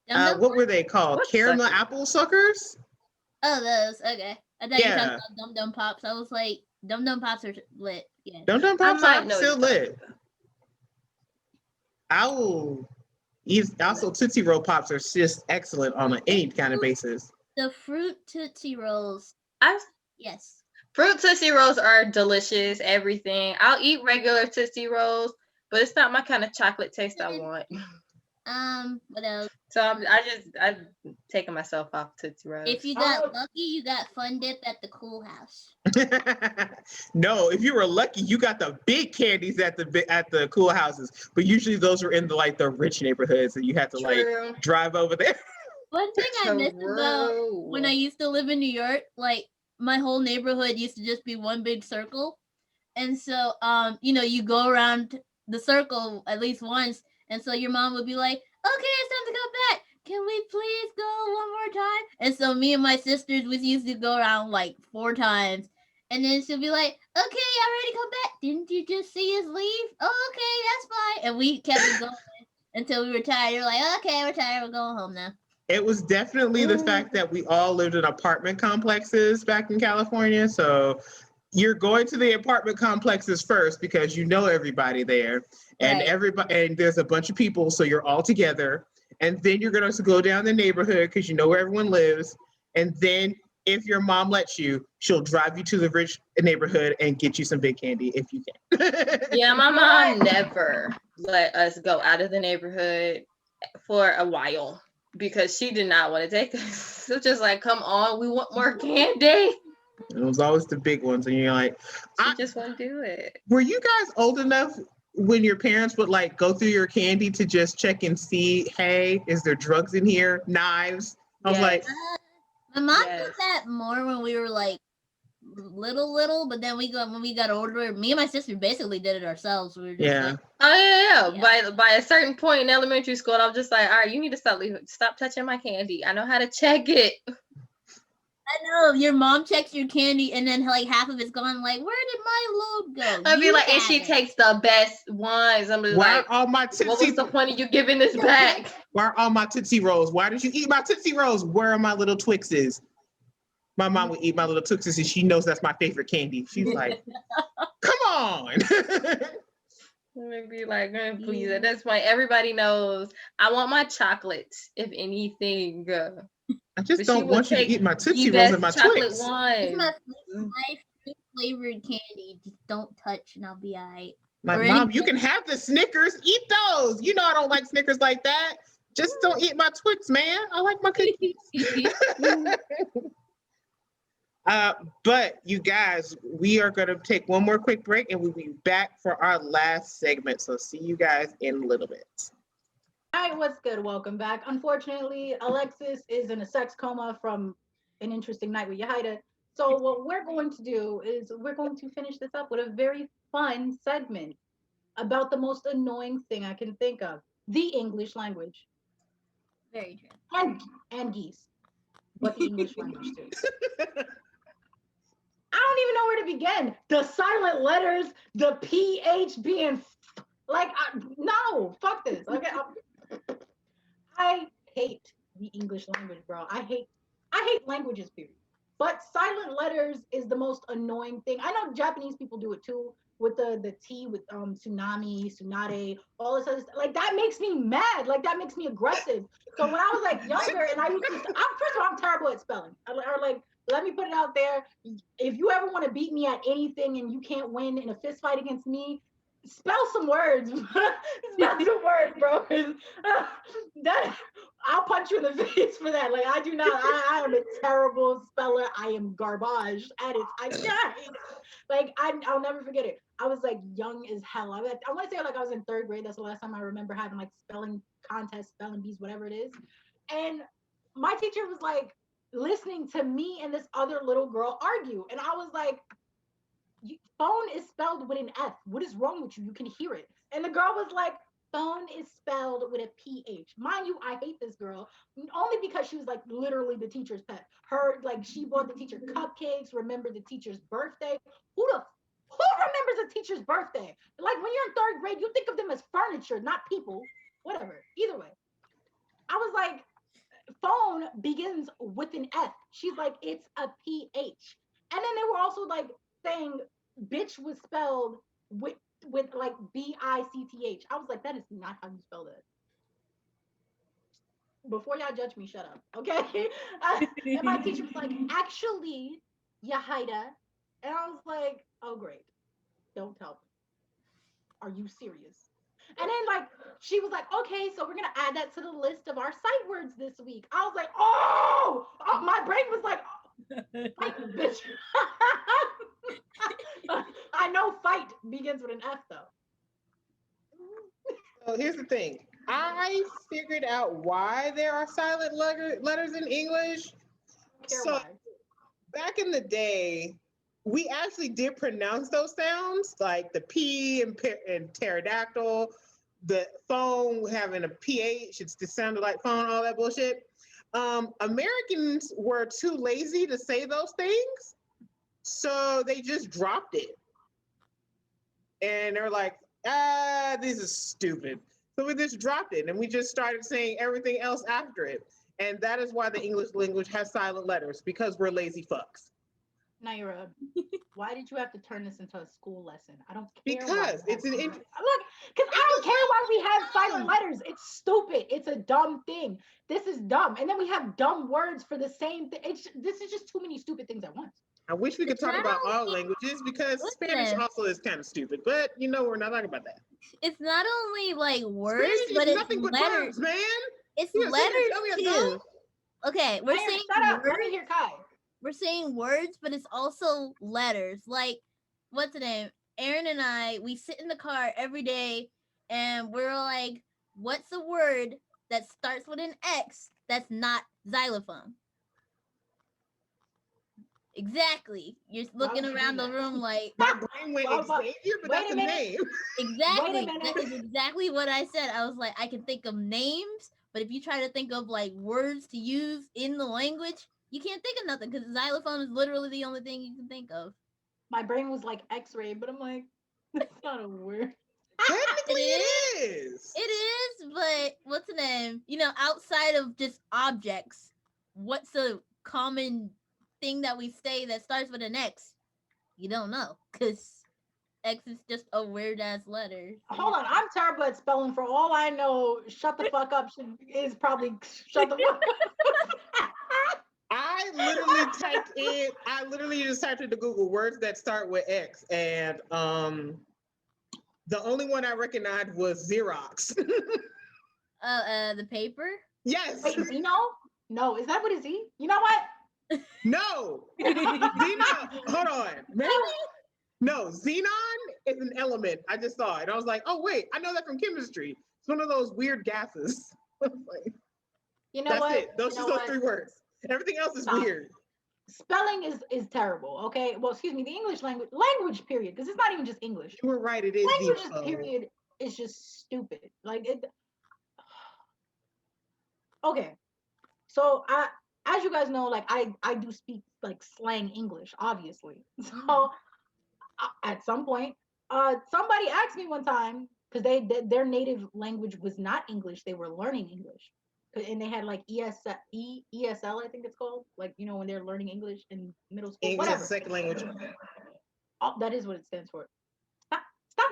What were they called? What Caramel suckers? apple suckers? Oh, those. Okay. I thought you were Yeah. talking about Dum Dum Pops. I was like, Dum Dum Pops are lit. Yeah. Dum Dum Pops might are know still what you're lit. I will. Also, Tootsie Roll Pops are just excellent on any kind of basis. The fruit Tootsie Rolls. Yes. Fruit Tootsie Rolls are delicious. Everything. I'll eat regular Tootsie Rolls, but it's not my kind of chocolate taste I want. What else? So I'm taking myself off Tootsie If Rolls. you got lucky, you got Fun Dip at the Cool House. No, if you were lucky, you got the big candies at the cool houses. But usually those were in the rich neighborhoods, and you had to True. drive over there. One thing I miss about when I True. used to live in New York, like my whole neighborhood used to just be one big circle. And so you go around the circle at least once, and so your mom would be like, "Okay, it's time to go back. Can we please go one more time?" And so me and my sisters we used to go around like 4 times. And then she'll be like, "Okay, y'all ready to come back? Didn't you just see us leave? Oh, okay, that's fine." And we kept it going until we were tired. We're like, "Okay, we're tired. We're going home now." It was definitely the fact that we all lived in apartment complexes back in California. So you're going to the apartment complexes first because you know everybody there, and Right. and there's a bunch of people, so you're all together. And then you're going to go down the neighborhood because you know where everyone lives. And then if your mom lets you, she'll drive you to the rich neighborhood and get you some big candy if you can. Yeah, my mom never let us go out of the neighborhood for a while because she did not want to take us. She was just like, "Come on, we want more candy." It was always the big ones, and you're like, She just won't do it. were you guys old enough when your parents would go through your candy to just check and see, hey, is there drugs in here, knives? I was like, My mom Yes. did that more when we were like little, but then when we got older, me and my sister basically did it ourselves. We were just yeah. like, Oh yeah. Yeah. By a certain point in elementary school, I was just like, "All right, you need to stop touching my candy. I know how to check it." I know your mom checks your candy and then like half of it's gone. Like, where did my load go? I'd be You like, and have she it. takes the best ones. I'm just Why like, are all my what Tootsie was the point of you giving this back? Why are all my Tootsie Rolls? Why did you eat my Tootsie Rolls? Where are my little Twixes? My mom would eat my little Twixes, and she knows that's my favorite candy. She's like, come on. Maybe like, please. At this point, everybody knows I want my chocolates, if anything. I just But she don't would want you to take eat my the Tootsie Rolls and my best chocolate Twix. It's one. my fruit flavored candy. Just don't touch and I'll be alright. Like, Or Mom, any- you can have the Snickers. Eat those. You know I don't like Snickers like that. Just don't eat my Twix, man. I like my cookies. But you guys, we are going to take one more quick break and we'll be back for our last segment. So see you guys in a little bit. All right, what's good? Welcome back. Unfortunately, Alexis is in a sex coma from an interesting night with Yahida. So what we're going to do is we're going to finish this up with a very fun segment about the most annoying thing I can think of: the English language Very true. and geese, but the English language too. I don't even know where to begin. The silent letters, the PH being like, no, fuck this. Okay, I hate the English language, bro. I hate languages, period. But silent letters is the most annoying thing. I know Japanese people do it too with the T with tsunami, tsunade, all this other stuff. Like that makes me mad. Like that makes me aggressive. So when I was like younger and I used to, first of all, I'm terrible at spelling. Or like, let me put it out there. If you ever want to beat me at anything and you can't win in a fist fight against me, spell some words. Spell some words, bro. That I'll punch you in the face for that. Like I do not. I am a terrible speller. I am garbage at it. I hate it. Like I'll never forget it. I was like young as hell. I want to say like I was in third grade. That's the last time I remember having like spelling contests, spelling bees, whatever it is. And my teacher was like listening to me and this other little girl argue, and I was like, phone is spelled with an F. What is wrong with you? You can hear it. And the girl was like, phone is spelled with a PH. Mind you, I hate this girl only because she was like literally the teacher's pet. Her, like, she bought the teacher cupcakes, remembered the teacher's birthday. Who remembers a teacher's birthday? Like when you're in third grade, you think of them as furniture, not people. Whatever. Either way. I was like, phone begins with an F. She's like, it's a PH. And then they were also like saying bitch was spelled with like BICTH. I was like, that is not how you spell that. Before y'all judge me, shut up, okay? And my teacher was like, actually, Yahida. And I was like, oh great, don't tell me. Are you serious? And then like she was like, okay, so we're gonna add that to the list of our sight words this week. I was like, oh, my brain was like, fight, bitch. I know fight begins with an F though. So here's the thing. I figured out why there are silent letters in English. So Why. back in the day, we actually did pronounce those sounds, like the P and pterodactyl, the phone having a PH, it sounded like phone, all that bullshit. Americans were too lazy to say those things, so they just dropped it. And they're like, this is stupid. So we just dropped it and we just started saying everything else after it. And that is why the English language has silent letters, because we're lazy fucks. Nyera, why did you have to turn this into a school lesson? I don't care. Because it's an look, because I don't care why we have silent letters. It's stupid. It's a dumb thing. This is dumb. And then we have dumb words for the same thing. This is just too many stupid things at once. I wish we could talk about all languages, because Spanish also is kind of stupid. But we're not talking about that. It's not only like words, Spanish but is it's nothing but letters. verbs, man. It's You letters too. Okay, we're saying shut up. Let me words. hear Kai. We're saying words, but it's also letters. Like, what's the name? Aaron and I, we sit in the car every day and we're like, what's a word that starts with an X that's not xylophone? Exactly. You're looking around the room like, My brain went Xavier, but that's a name. exactly. That is exactly what I said. I was like, I can think of names, but if you try to think of like words to use in the language, you can't think of nothing, because xylophone is literally the only thing you can think of. My brain was like X-ray, but I'm like, that's not a word. Technically, it is. It is, but what's the name? Outside of just objects, what's a common thing that we say that starts with an X? You don't know, because X is just a weird ass letter. Hold on, I'm terrible at spelling. For all I know, shut the fuck up is probably shut the fuck up. I literally just typed into Google words that start with X, and the only one I recognized was Xerox. The paper? Yes. Wait, Zeno? No, is that what is he? You know what? No. Xenon. Hold on. Maybe? No, xenon is an element. I just saw it. I was like, oh wait, I know that from chemistry. It's one of those weird gases. Like, you know that's what? it. Those are 3 words. Everything else is weird. Spelling is terrible. Okay. Well, excuse me. The English language period, because it's not even just English. You were right. It is. Languages period is just stupid. Like it. Okay. So as you guys know, like I do speak like slang English, obviously. So at some point, somebody asked me one time, because their native language was not English. They were learning English. And they had like ESL, I think it's called. Like, when they're learning English in middle school. English whatever. is a second language. Oh, that is what it stands for. Stop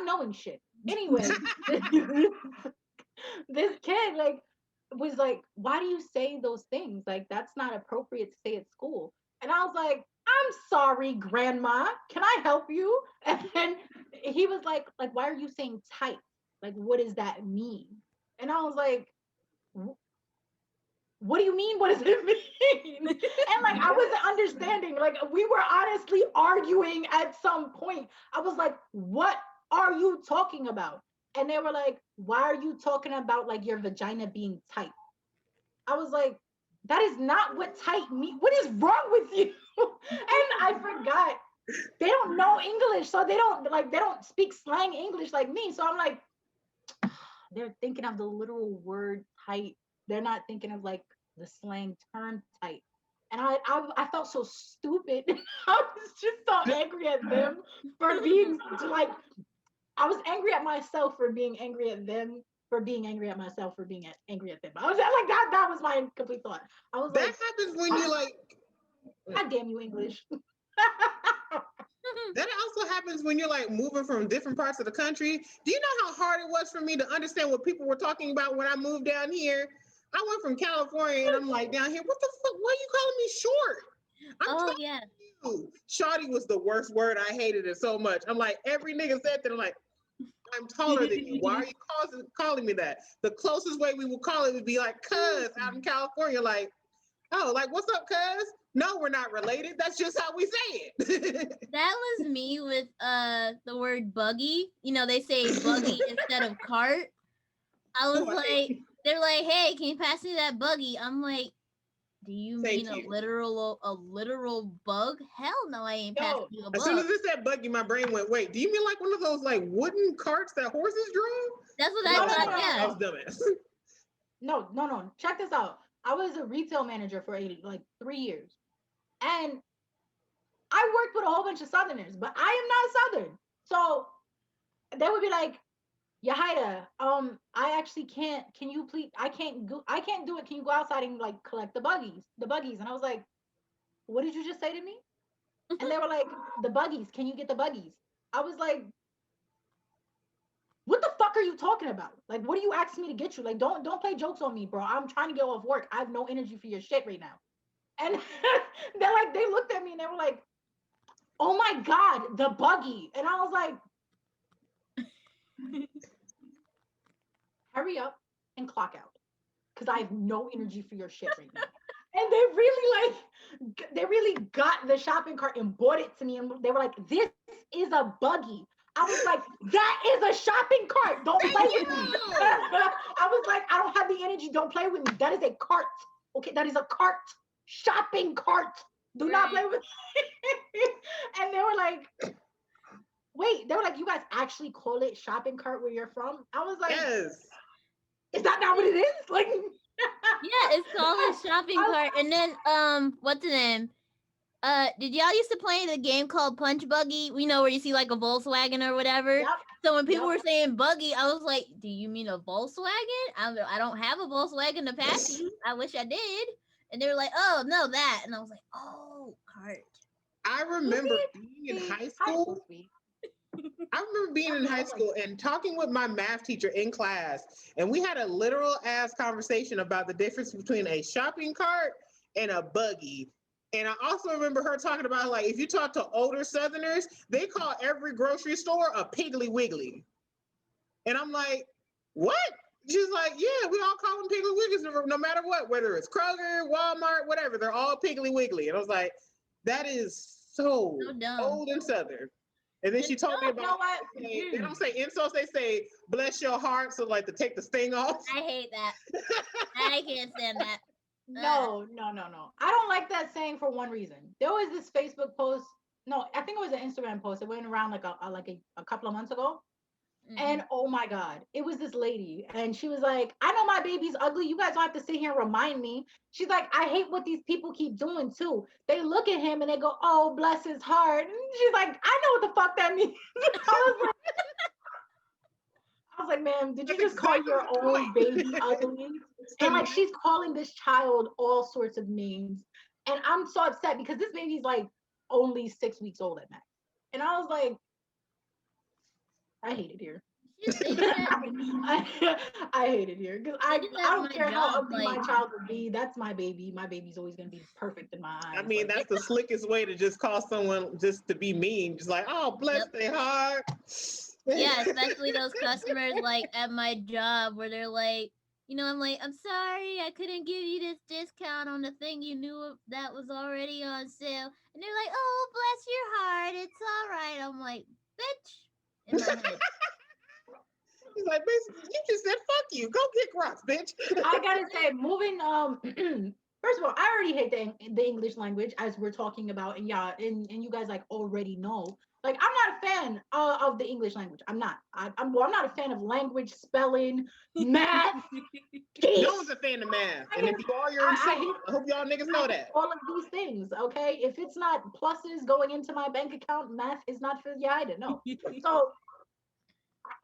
knowing shit. Anyway, this kid was like, why do you say those things? Like, that's not appropriate to say at school. And I was like, I'm sorry, grandma. Can I help you? And then he was like, why are you saying tight? Like, what does that mean? And I was like, what do you mean? What does it mean? And like, I wasn't understanding. Like, we were honestly arguing at some point. I was like, what are you talking about? And they were like, why are you talking about like your vagina being tight? I was like, that is not what tight means. What is wrong with you? And I forgot. They don't know English, so they don't speak slang English like me. So I'm like, they're thinking of the literal word tight. They're not thinking of like the slang term tight. And I felt so stupid. I was just so angry at them for being like, I was angry at myself for being angry at them, for being angry at myself for being angry at them. I was like, that was my complete thought. I was that like, happens when you like, God damn you, English. That also happens when you're like moving from different parts of the country. Do you know how hard it was for me to understand what people were talking about when I moved down here? I went from California and I'm like, down here, what the fuck? Why are you calling me short? I'm talking to you. Shorty was the worst word. I hated it so much. I'm like, every nigga said that. I'm like, I'm taller than you. Why are you calling me that? The closest way we would call it would be like cuz out in California, like, oh, like, what's up, cuz? No, we're not related. That's just how we say it. That was me with the word buggy. You know, they say buggy instead of cart. I was like, they're like, hey, can you pass me that buggy? I'm like, do you mean a literal bug? Hell no, I ain't passing you a bug. As soon as it said buggy, my brain went, wait, do you mean like one of those like wooden carts that horses drove? That's what I thought, yeah. I was dumbass. No. Check this out. I was a retail manager for like 3 years. And I worked with a whole bunch of Southerners, but I am not Southern. So they would be like, Yahida, I actually can't. Can you please? I can't do it. Can you go outside and like collect the buggies? And I was like, what did you just say to me? And they were like, the buggies. Can you get the buggies? I was like, what the fuck are you talking about? Like, what are you asking me to get you? Like, don't play jokes on me, bro. I'm trying to get off work. I have no energy for your shit right now. And they looked at me and they were like, oh my God, the buggy. And I was like, hurry up and clock out, because I have no energy for your shit right now. And they really got the shopping cart and bought it to me, and they were like, this is a buggy. I was like, that is a shopping cart. Don't play with me. I was like, I don't have the energy. Don't play with me. That is a cart. Okay, that is a cart. Shopping cart. Do not play with me. And they were like, wait, they were like, you guys actually call it shopping cart where you're from? I was like, yes. Is that not what it is? Like, yeah, it's called a shopping cart. And then, what's the name? Did y'all used to play the game called Punch Buggy? You know, where you see like a Volkswagen or whatever. Yep. So when people were saying buggy, I was like, do you mean a Volkswagen? I don't have a Volkswagen to pass you. I wish I did. And they were like, oh no, that. And I was like, oh, cart. I remember being in high school. I remember being in high school and talking with my math teacher in class, and we had a literal ass conversation about the difference between a shopping cart and a buggy. And I also remember her talking about, like, if you talk to older Southerners, they call every grocery store a Piggly Wiggly. And I'm like, what? She's like, yeah, we all call them Piggly Wigglies no matter what, whether it's Kroger, Walmart, whatever, they're all Piggly Wiggly. And I was like, that is so old and Southern. And then she told me about, they don't say insults, they say, bless your heart, so like to take the sting off. I hate that. I can't stand that. No. I don't like that saying for one reason. There was this Facebook post. No, I think it was an Instagram post. It went around like a couple of months ago. Mm-hmm. And oh my God, it was this lady. And she was like, I know my baby's ugly. You guys don't have to sit here and remind me. She's like, I hate what these people keep doing too. They look at him and they go, oh, bless his heart. And she's like, I know what the fuck that means. I was like, ma'am, did you just call your own baby ugly? And like, she's calling this child all sorts of names. And I'm so upset because this baby's like only 6 weeks old at max. And I was like, I hate it here. I hate it here because I don't care how ugly my child would be. That's my baby. My baby's always going to be perfect in my eyes. I mean, that's the slickest way to just call someone just to be mean. Just like, oh, bless their heart. Yeah, especially those customers like at my job where they're like, you know, I'm like, I'm sorry, I couldn't give you this discount on the thing you knew that was already on sale. And they're like, oh, bless your heart. It's all right. I'm like, bitch. In my head. He's like, basically, you just said fuck you. Go kick rocks, bitch. I gotta say, moving first of all, I already hate the English language, as we're talking about, and yeah, and you guys like already know. Like, I'm not a fan of the English language. I'm not. I'm not a fan of language, spelling, math. No one's a fan of math. And if you are, you're insane. I hope y'all niggas know that. All of these things, okay? If it's not pluses going into my bank account, math is not for Yahida. No. So,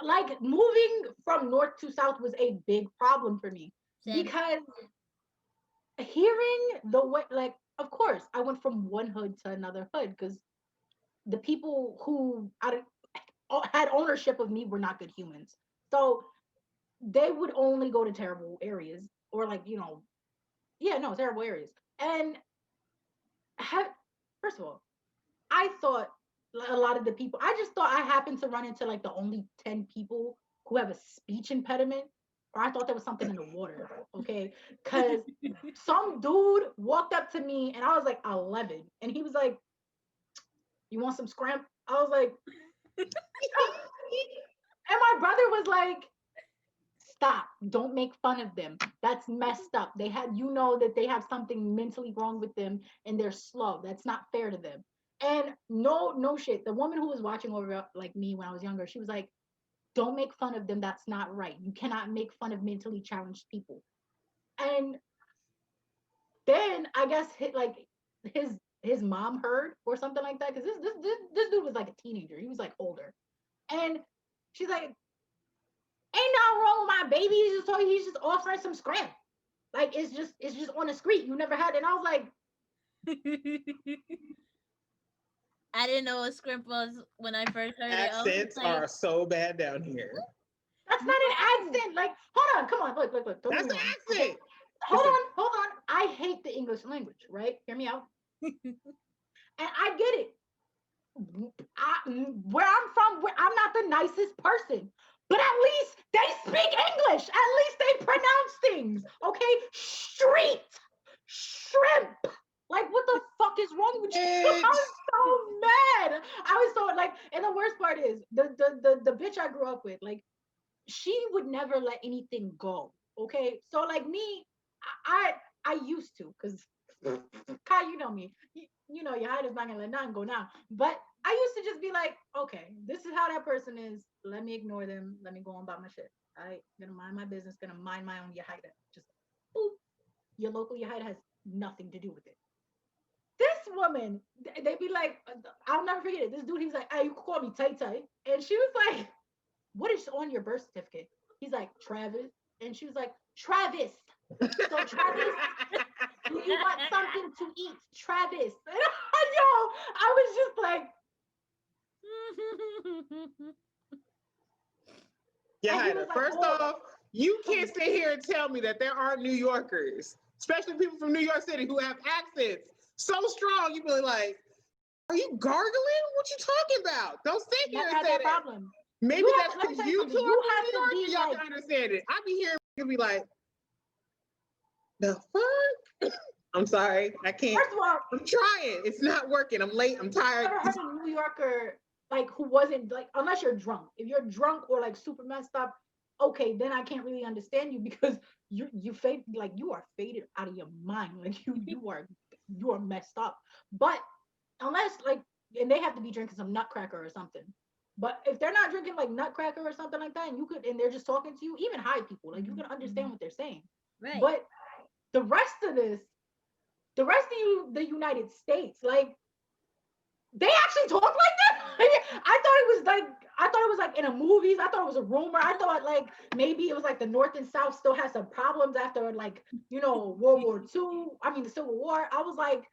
like, moving from north to south was a big problem for me. Same. Because hearing the way, like, of course, I went from one hood to another hood because the people who had ownership of me were not good humans. So they would only go to terrible areas or like, you know, terrible areas. And first of all, I thought a lot of the people. I just thought I happened to run into like the only 10 people who have a speech impediment, or I thought there was something in the water. Okay, because some dude walked up to me and I was like 11, and he was like, "You want some scrimp?" I was like, and my brother was like, "Stop! Don't make fun of them. That's messed up. They had, you know, that they have something mentally wrong with them, and they're slow. That's not fair to them." And no shit. The woman who was watching over like me when I was younger, she was like, "Don't make fun of them. That's not right. You cannot make fun of mentally challenged people." And then I guess his mom heard or something like that, because this dude was like a teenager. He was like older, and she's like, "Ain't nothing wrong with my baby. He's just offering some scrimp. Like it's just on the street. You never had it." And I was like, I didn't know what scrimp was when I first heard it. Accents are so bad down here. "That's not an accent. Like, hold on, come on, look. That's an accent. Hold on. I hate the English language, right? Hear me out. And I get it. Where I'm from, I'm not the nicest person, but at least they speak English. At least they pronounce things. Okay, street, shrimp. Like, what the fuck is wrong with you? I was so mad. I was so like, and the worst part is the bitch I grew up with. Like, she would never let anything go. Okay, so like me, I used to, because Kai, you know me. You know, Yahida's not gonna let nothing go now. But I used to just be like, okay, this is how that person is. Let me ignore them. Let me go on about my shit. I gonna mind my business. Gonna mind my own Yahida. Just boop. Your local Yahida has nothing to do with it. This woman, they be like, I'll never forget it. This dude, he was like, "Hey, you can call me Tay Tay," and she was like, "What is on your birth certificate?" He's like, "Travis," and she was like, "Travis." So Travis, you want something to eat, Travis? And I was just like, Yeah, first off, you can't sit here and tell me that there aren't New Yorkers, especially people from New York City, who have accents so strong. You be like, "Are you gargling? What you talking about? Don't sit here and say that." Problem. Maybe that's because you two are from New York and y'all can understand it. I be hearing people be like, "The fuck?" I'm sorry, I can't. First of all, I'm trying. It's not working. I'm late. I'm tired. I've never heard a New Yorker like who wasn't like, unless you're drunk. If you're drunk or like super messed up, okay, then I can't really understand you, because you fade, like, you are faded out of your mind. Like you are messed up. But unless like, and they have to be drinking some nutcracker or something. But if they're not drinking like nutcracker or something like that, and they're just talking to you, even high people, like, you can understand what they're saying. Right. But the rest of the United States, like, they actually talk like that. I thought it was like in a movies. I thought it was a rumor. I thought like maybe it was like the North and South still had some problems after, like, World War II. I mean, the Civil War. I was like,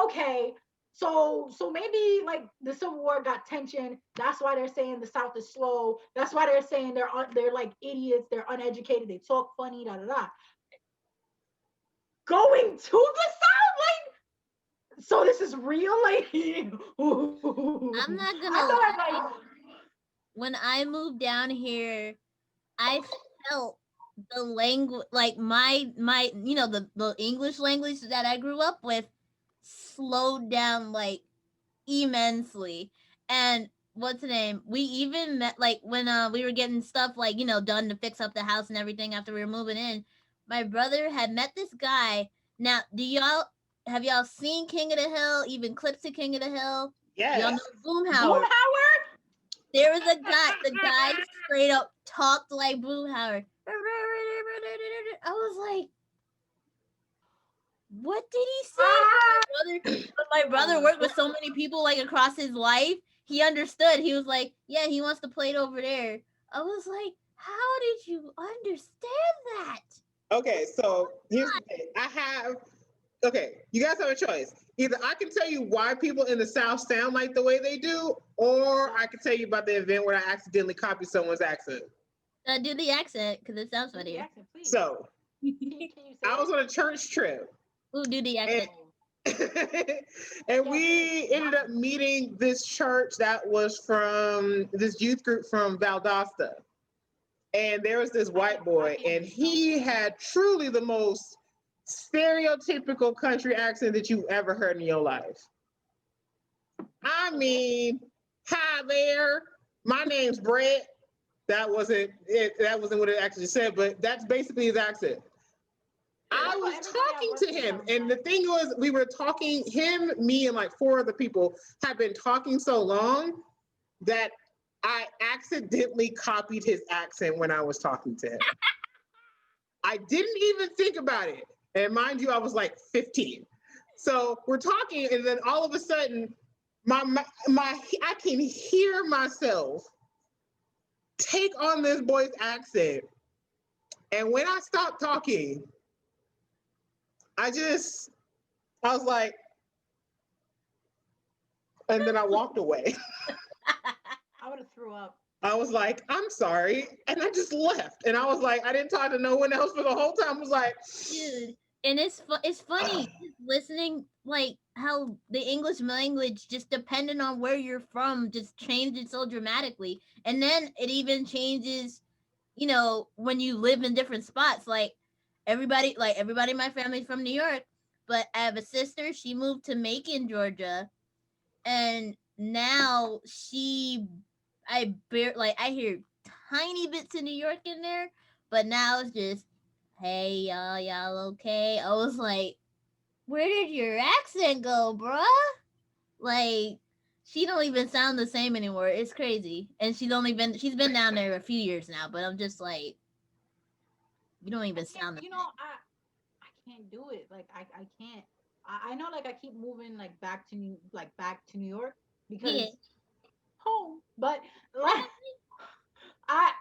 okay, so maybe like the Civil War got tension. That's why they're saying the South is slow. That's why they're saying they're like idiots. They're uneducated. They talk funny. Da da da. Going to the South, like, so this is real, like. I'm not gonna lie. When I moved down here, I felt the language, like my the English language that I grew up with slowed down like immensely. And what's the name? We even met like when we were getting stuff like done to fix up the house and everything after we were moving in. My brother had met this guy. Now, have y'all seen King of the Hill? Even clips of King of the Hill? Yes. Y'all know Boomhauer. There was a guy. The guy straight up talked like Boomhauer. I was like, what did he say? My brother worked with so many people like across his life. He understood. He was like, yeah, he wants to play it over there. I was like, how did you understand that? Okay, so here's the thing. You guys have a choice. Either I can tell you why people in the South sound like the way they do, or I can tell you about the event where I accidentally copied someone's accent. Do the accent, because it sounds funny. So, I was on a church trip. Ooh, do the accent. And we ended up meeting this church that was from this youth group from Valdosta. And there was this white boy, and he had truly the most stereotypical country accent that you've ever heard in your life. I mean, hi there, my name's Brett. That wasn't it. That wasn't what it actually said, but that's basically his accent. I was talking to him, and the thing was, we were talking, him, me, and like 4 other people had been talking so long that I accidentally copied his accent when I was talking to him. I didn't even think about it. And mind you, I was like 15. So we're talking, and then all of a sudden, I can hear myself take on this boy's accent. And when I stopped talking, I was like, and then I walked away. I would have threw up. I was like, I'm sorry. And I just left. And I was like, I didn't talk to no one else for the whole time. I was like, Dude, and it's funny just listening, like how the English language, just depending on where you're from, just changes so dramatically. And then it even changes, when you live in different spots. Everybody in my family's from New York, but I have a sister. She moved to Macon, Georgia, and now I hear tiny bits of New York in there, but now it's just, hey y'all okay? I was like, where did your accent go, bruh? Like, she don't even sound the same anymore. It's crazy. And she's been down there a few years now, but I'm just like, you don't even sound the same. I can't do it. Like I can't. I know, like I keep moving like back to New York because Yeah. home. But like I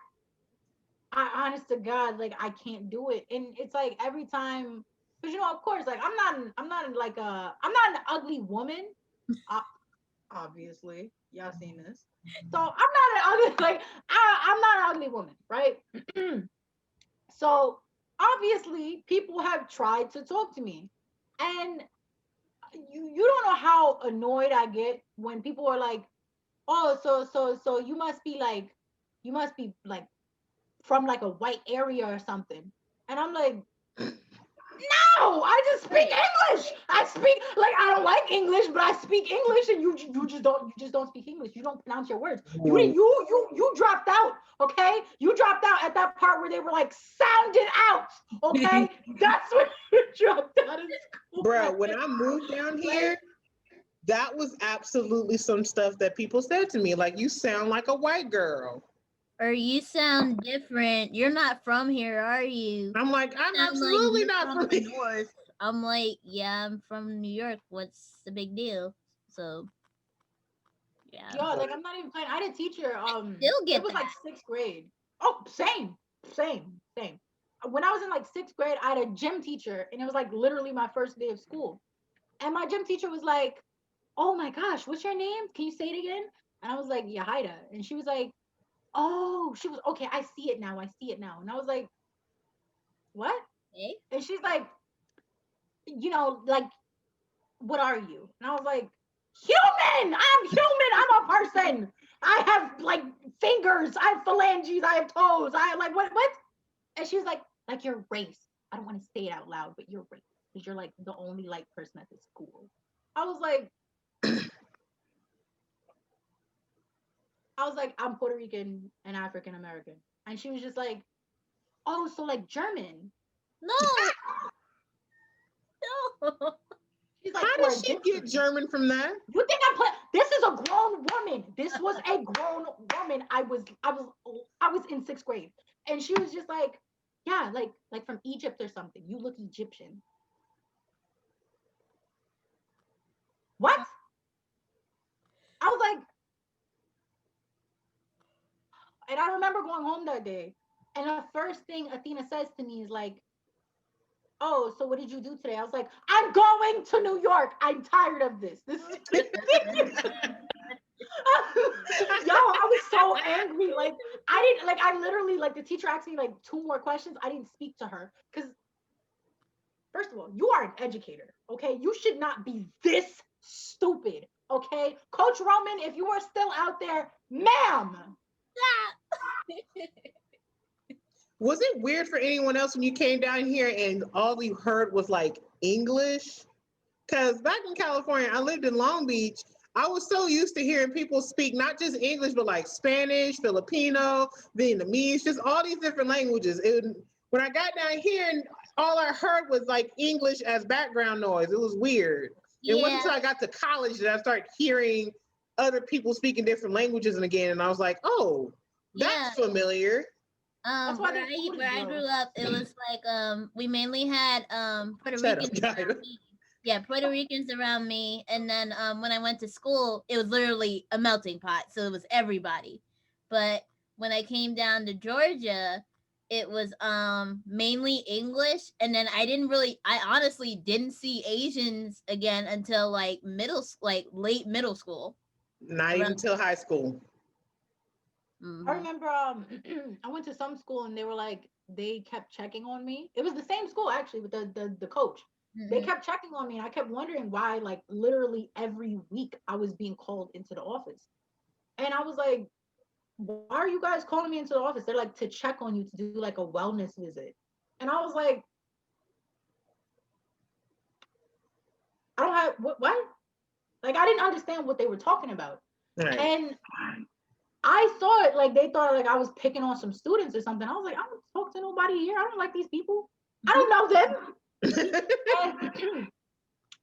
honest to God, like I can't do it. And it's like every time, because of course, like I'm not an ugly woman. Obviously, y'all seen this. So I'm not an ugly I'm not an ugly woman, right? So obviously people have tried to talk to me. And you don't know how annoyed I get when people are like, oh, so you must be like from like a white area or something. And I'm like, no, I just speak English. I don't like English, but I speak English, and you just don't speak English. You don't pronounce your words. You dropped out, okay? You dropped out at that part where they were like, sound it out, okay? That's when you dropped out of school. bro, when I moved down here, that was absolutely some stuff that people said to me, like, you sound like a white girl. Or you sound different. You're not from here, are you? I'm like, I'm Sound like absolutely you're not from from the here. north. I'm like, yeah, I'm from New York. What's the big deal? So, yeah. Yo, like I'm not even playing. I had a teacher. Still get It was that. like 6th grade. Oh, same. When I was in like 6th grade, I had a gym teacher, and it was like literally my first day of school. And my gym teacher was like, "Oh my gosh, what's your name? Can you say it again?" And I was like, "Yahida." And she was like, "Oh," she was okay. I see it now. And I was like, "What?" Okay. And she's like, like, "What are you?" And I was like, "Human. I'm human. I'm a person. I have like fingers. I have phalanges. I have toes. I like what? What?" And she was like your race. I don't want to say it out loud, but your race, because you're like the only light person at this school. I was like, I'm Puerto Rican and African American. And she was just like, "Oh, so like German." No. No. She's like, How "Or did she get Egyptian." German from that? You think I'm playing? This is a grown woman. This was a grown woman. I was in 6th grade. And she was just like, "Yeah, like from Egypt or something. You look Egyptian." What? I was like, and I remember going home that day. And the first thing Athena says to me is like, "Oh, so what did you do today?" I was like, "I'm going to New York. I'm tired of this. This is Yo, I was so angry. Like, I didn't like I literally, like, the teacher asked me like 2 more questions. I didn't speak to her because First of all, you are an educator, okay? You should not be this stupid, okay? Coach Roman, if you are still out there, ma'am. Was it weird for anyone else when you came down here and all you heard was like English? Because back in California, I lived in Long Beach. I was so used to hearing people speak not just English, but like Spanish, Filipino, Vietnamese, just all these different languages. When I got down here, and all I heard was like English as background noise. It was weird. It wasn't Yeah, until I got to college that I started hearing other people speaking different languages and again, and I was like, oh, yeah. that's familiar. That's why their food is Where I good. grew up, it was like we mainly had Puerto Shut up, Ricans guys. around me. Yeah, Puerto Ricans around me, and then when I went to school, it was literally a melting pot, so it was everybody. But when I came down to Georgia, it was mainly English, and then I honestly didn't see Asians again until like like late middle school. Not even Around. till high school. I Mhm. remember I went to some school and they were like they kept checking on me. It was the same school actually with the coach. They Mhm. kept checking on me and I kept wondering why like literally every week I was being called into the office. And I was like, why are you guys calling me into the office? They're like to check on you to do like a wellness visit. And I was like, I don't have what? Like I didn't understand what they were talking about. Right. And I thought like they thought like I was picking on some students or something. I was like, I don't talk to nobody here. I don't like these people. I don't know them. And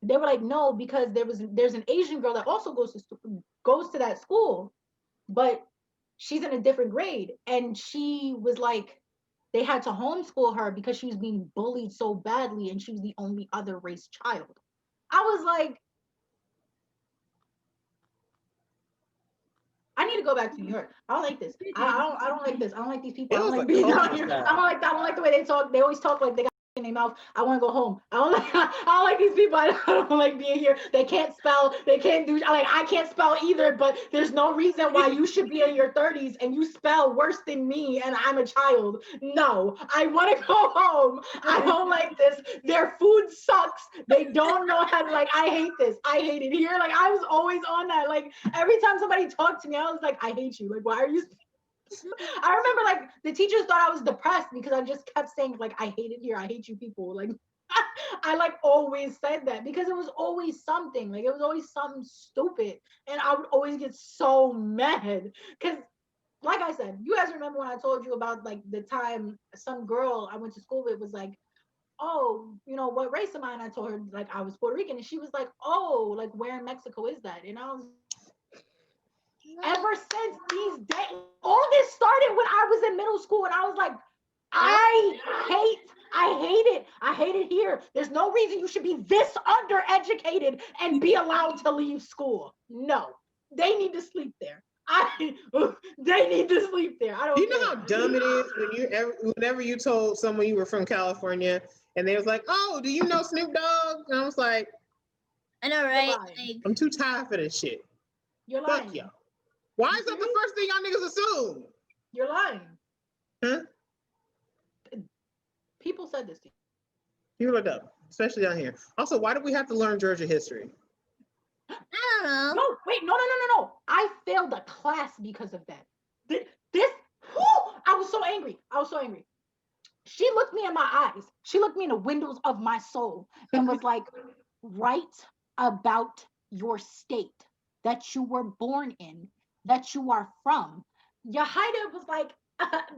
they were like, no, because there's an Asian girl that also goes to that school, but she's in a different grade. And she was like, they had to homeschool her because she was being bullied so badly, and she was the only other race child. I was like, I need to go back to New York. I don't like this. I don't like this. I don't like these people. It I don't was a like being down culture here. shock. I don't like the way they talk. They always talk like they got in their mouth. I want to go home. I don't like I don't like these people. I don't like being here. They can't spell. They can't do I can't spell either, but there's no reason why you should be in your 30s and you spell worse than me and I'm a child. No, I want to go home. I don't like this. Their food sucks. They don't know how to like I hate this. I hate it here. Like I was always on that. Like every time somebody talked to me, I was like, I hate you. Like, why are you I remember like the teachers thought I was depressed because I just kept saying like I hate it here. I hate you people. Like I like always said that because it was always something. Like it was always something stupid. And I would always get so mad. Cause like I said, you guys remember when I told you about like the time some girl I went to school with was like, oh, you know, what race am I? And I told her like I was Puerto Rican. And she was like, oh, like where in Mexico is that? And I was ever since these days, all this started when I was in middle school, and I was like, I hate it. I hate it here. There's no reason you should be this undereducated and be allowed to leave school. No, they need to sleep there. They need to sleep there. I don't. Do you know care. how dumb it is whenever you told someone you were from California and they was like, "Oh, do you know Snoop Dogg?" And I was like, I know, You're right? lying. Like, "I'm too tired for this shit. You're Fuck lying. y'all." Why is that the first thing y'all niggas assume? You're lying. Huh? People said this to you. People are dumb, especially down here. Also, why do we have to learn Georgia history? I don't know. No, wait, no. I failed a class because of that. This, I was so angry. I was so angry. She looked me in my eyes. She looked me in the windows of my soul and was like, write about your state that you were born in, that you are from. Yahida was like,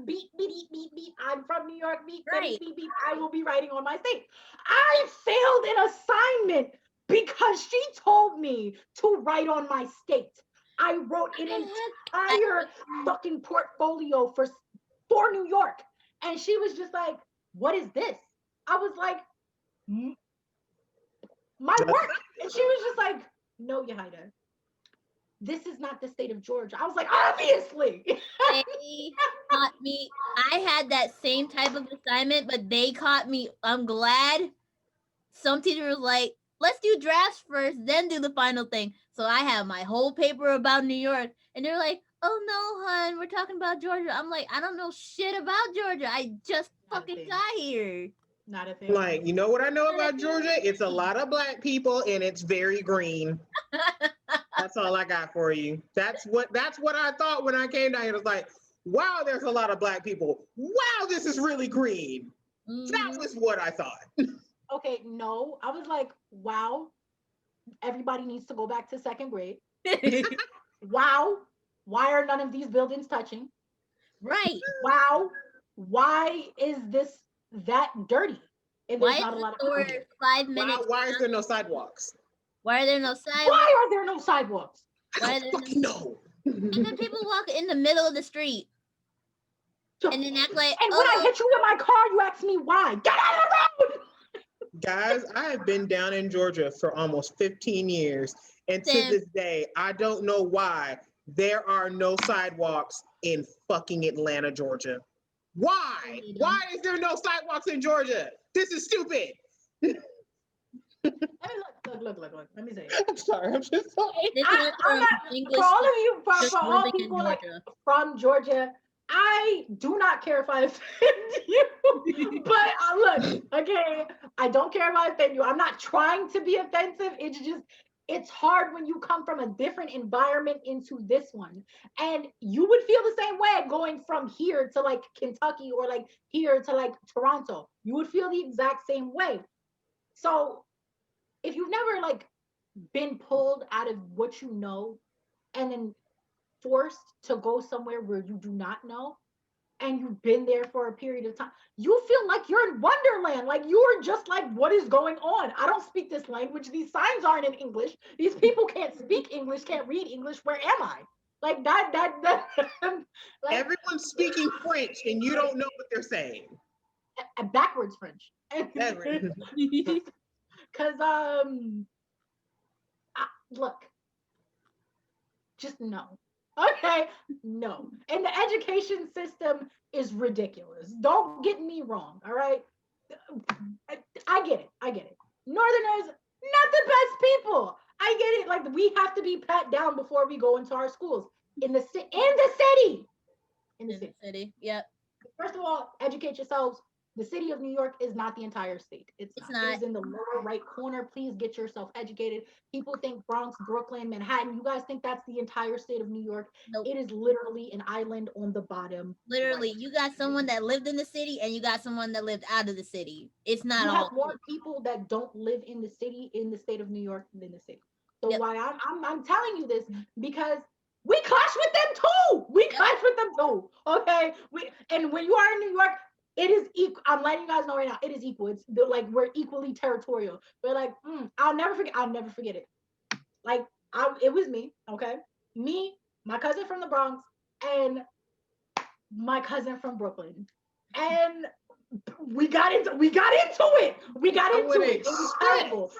beep, beep, beep, beep. I'm from New York, beep, Right. beep, beep, beep. I will be writing on my state. I failed an assignment because she told me to write on my state. I wrote an entire fucking portfolio for New York. And she was just like, what is this? I was like, my work. And she was just like, no, Yahida, this is not the state of Georgia. I was like, obviously. They caught me. I had that same type of assignment, but they caught me. I'm glad some teacher was like, let's do drafts first, then do the final thing. So I have my whole paper about New York. And they're like, oh no, hon, we're talking about Georgia. I'm like, I don't know shit about Georgia. I just fucking got here. Not a thing. Like, you know what I know about Georgia? It's a lot of black people and it's very green. That's all I got for you. That's what I thought when I came down here. It was like, wow, there's a lot of black people. Wow, this is really green. That was what I thought. Okay, no. I was like, wow, everybody needs to go back to second grade. Wow, why are none of these buildings touching? Right. Wow, why is this that dirty? And there's Why not is a lot the of people store here. 5 minutes? Why is there no sidewalks? Why are there no sidewalks? Why are there no sidewalks? Why I are there don't fucking know. And then people walk in the middle of the street and then act like, And when I hit you with my car, you ask me why. Get out of the road! Guys, I have been down in Georgia for almost 15 years. And to this day, I don't know why there are no sidewalks in fucking Atlanta, Georgia. Why? Why is there no sidewalks in Georgia? This is stupid. I mean, look. Let me say it. I'm sorry. I'm just so angry. I'm not, for all of you, for all people like from Georgia, I do not care if I offend you. But look, okay, I don't care if I offend you. I'm not trying to be offensive. It's hard when you come from a different environment into this one. And you would feel the same way going from here to like Kentucky or like here to like Toronto. You would feel the exact same way. So if you've never like been pulled out of what you know and then forced to go somewhere where you do not know, and you've been there for a period of time, you feel like you're in Wonderland. Like you're just like, what is going on? I don't speak this language. These signs aren't in English. These people can't speak English, can't read English. Where am I? Like that like, everyone's speaking French and you don't know what they're saying. Backwards French. Because look, just no. Okay, no. And the education system is ridiculous. Don't get me wrong, all right? I get it. Northerners, not the best people. I get it. Like we have to be pat down before we go into our schools. In the city. In the city. Yep. First of all, educate yourselves. The city of New York is not the entire state. It's not. It is in the lower right corner. Please get yourself educated. People think Bronx, Brooklyn, Manhattan. You guys think that's the entire state of New York. Nope. It is literally an island on the bottom. Literally, you got someone that lived in the city and you got someone that lived out of the city. It's not you all. have more people that don't live in the city in the state of New York than the city. So why I'm telling you this because we clash with them too. We clash with them too. Okay. And when you are in New York, it is equal. I'm letting you guys know right now. It is equal. It's like we're equally territorial. But like, I'll never forget it. Like, it was me. Okay, me, my cousin from the Bronx, and my cousin from Brooklyn, and we got into it. It was terrible.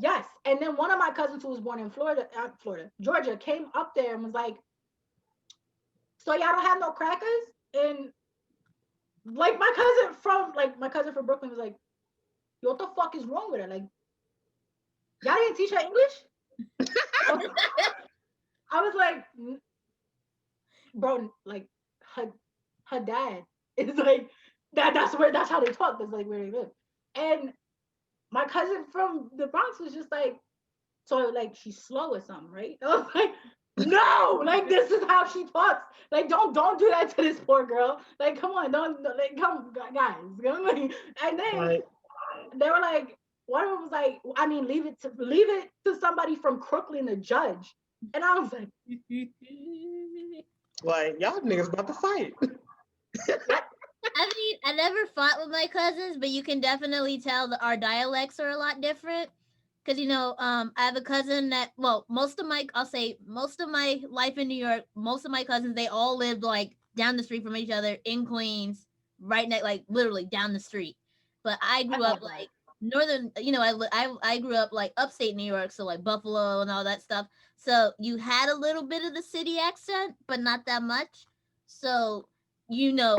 Yes, and then one of my cousins who was born in Georgia, came up there and was like, "So y'all don't have no crackers?" And like my cousin from Brooklyn was like, "What the fuck is wrong with her? Like, y'all didn't teach her English?" I was like, "Bro, like her dad is like that's how they talk. That's like where they live." And my cousin from the Bronx was just like, "So like she's slow or something, right?" I was like, "No, like this is how she talks. Like don't do that to this poor girl. Like come on, don't like come guys." And then they were like, one of them was like, "I mean, leave it to somebody from Crooklyn to judge." And I was like, y'all niggas about to fight. I mean, I never fought with my cousins, but you can definitely tell that our dialects are a lot different. Because, I have a cousin that, most of my life in New York, most of my cousins, they all lived, like, down the street from each other in Queens, right next, like, literally down the street. But I grew up, like, northern, I grew up, like, upstate New York, so, like, Buffalo and all that stuff. So you had a little bit of the city accent, but not that much. So,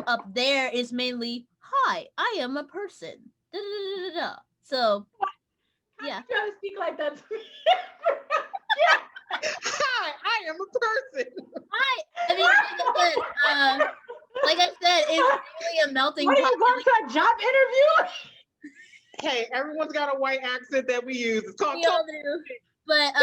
up there is mainly, "Hi, I am a person." Da, da, da, da, da. So... Yeah. You trying to speak like that to me? Hi, I am a person. Hi. I mean, like I said, it's really a melting pot. What are you going to a job interview? Hey, everyone's got a white accent that we use. It's called We all do. But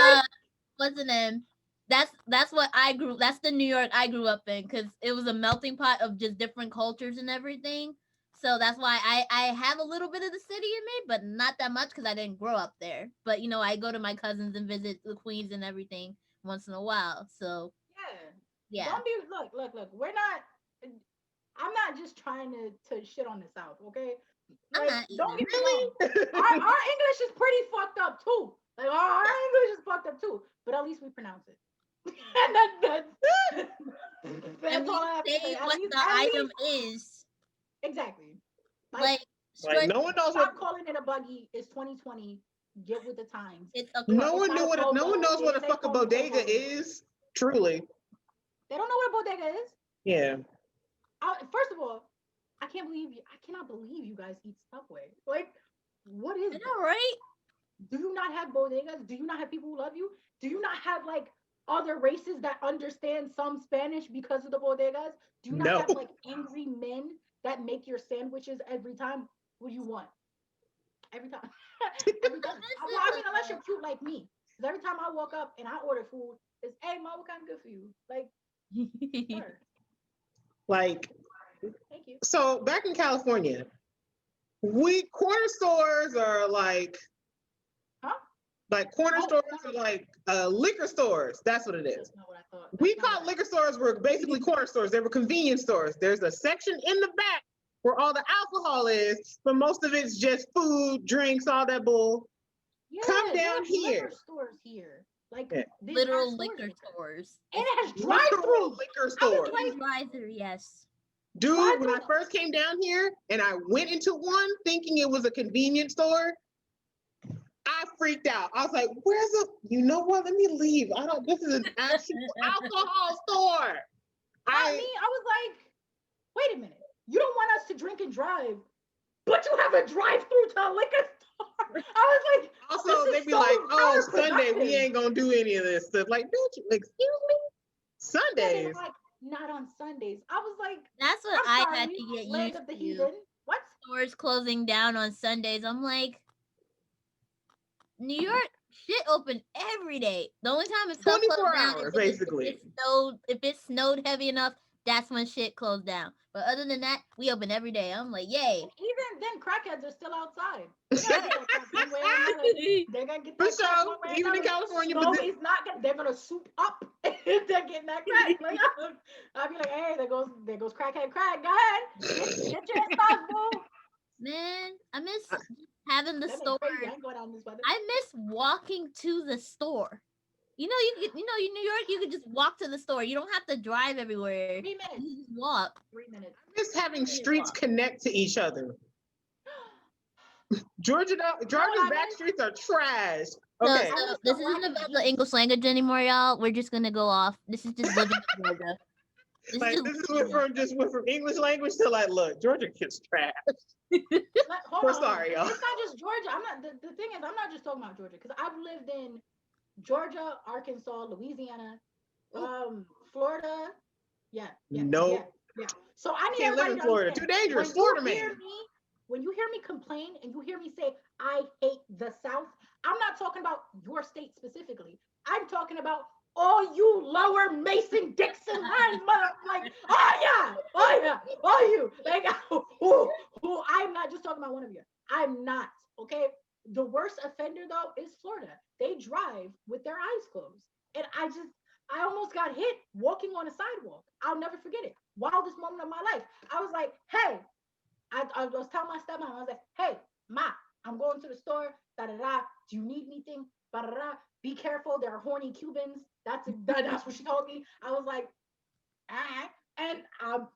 what's the name? That's what I grew. That's the New York I grew up in because it was a melting pot of just different cultures and everything. So that's why I have a little bit of the city in me, but not that much because I didn't grow up there. But I go to my cousins and visit the Queens and everything once in a while. So Yeah. yeah, Don't be look. We're not. I'm not just trying to shit on the South, okay? I'm Like, not don't either. get me wrong. Our English is pretty fucked up too. Like our English is fucked up too. But at least we pronounce it. And that's And all we I have to say say. At what least, the at item least, is. exactly. Like, Like Like straight. no one knows stop what calling it a buggy. It's 2020. Get with the times. It's a no it's one It's not knew a what no one pogo. knows It what a ain't a fucking Tony bodega pogo. is. Truly. They don't know what a bodega is. Yeah. First of all, I cannot believe you guys eat Subway. Like, what is I that? know, right? Do you not have bodegas? Do you not have people who love you? Do you not have like other races that understand some Spanish because of the bodegas? Do you not No. have like angry men that make your sandwiches every time? What do you want? Every time. Every time. This Well, is I mean, unless you're cute like me. Because every time I walk up and I order food, it's, hey, mom, what kind of good for you? Like, sure. Like, Thank you. so back in California, we corner stores are Huh? like corner Oh, stores are sorry. like liquor stores. That's what it is. That's not what I thought. We That's not thought what liquor stores were basically corner stores. They were convenience stores. There's a section in the back where all the alcohol is, but most of it's just food, drinks, all that bull. Yeah, Come down there's here. liquor stores here. Like, Yeah. these literal are stores liquor here. stores. And it has Literal drive-throughs. liquor I was stores. like, Drive-through, yes. Dude, when I drive-through. first came down here and I went into one thinking it was a convenience store, I freaked out. I was like, where's the, you know what? Let me leave. This is an actual alcohol store. I mean, I was like, wait a minute. You don't want us to drink and drive, but you have a drive-through to a liquor store. I was like, Also, this is they'd be so like, oh, Sunday, we counterproductive. ain't gonna do any of this stuff. Like, don't you, excuse me? Yeah, they Sundays. were like, not on Sundays. I was like, That's what I'm I had sorry, to get land used of the to. heathen. What? Stores closing down on Sundays. I'm like, New York shit open every day. The only time it's not 24 closed down hours, is basically. if it snowed heavy enough, that's when shit closed down. But other than that, we open every day. I'm like, yay. And even then, crackheads are still outside. They gotta get that crack one way or another. They gotta get For that crack sure, one way or even in another. California, Snow but is not gonna. They're gonna soup up if they're getting that crack. Like, I'll be like, hey, there goes crackhead crack. Go ahead, get your stuff, boo. Man, I miss having the That store. ain't crazy. I ain't going out in this weather. I miss walking to the store. In New York, you could just walk to the store. You don't have to drive everywhere. 3 minutes. You just walk. 3 minutes. I miss having streets connect to each other. Georgia's back streets are trash. Okay. So this isn't about the English language anymore, y'all. We're just gonna go off. This is just living in Georgia. This went from English language to like, look, Georgia gets trash. We're sorry, y'all. It's not just Georgia. I'm not. The thing is, I'm not just talking about Georgia because I've lived in Georgia, Arkansas, Louisiana, Florida. Yeah. So I need Can't live everybody in to Florida. understand, Too dangerous. when Florida you hear man. me, when you hear me complain and you hear me say I hate the South, I'm not talking about your state specifically. I'm talking about all you lower Mason Dixon lines, mother. Like, all you. Like, who I'm not just talking about one of you. I'm not. Okay. The worst offender though is Florida. They drive with their eyes closed, and I almost got hit walking on a sidewalk. I'll never forget it. Wildest moment of my life. I was like, hey, I was telling my stepmom, I was like, hey, ma, I'm going to the store. Da da da. Do you need anything? Da da da. Be careful. There are horny Cubans. That's what she told me. I was like, and I'm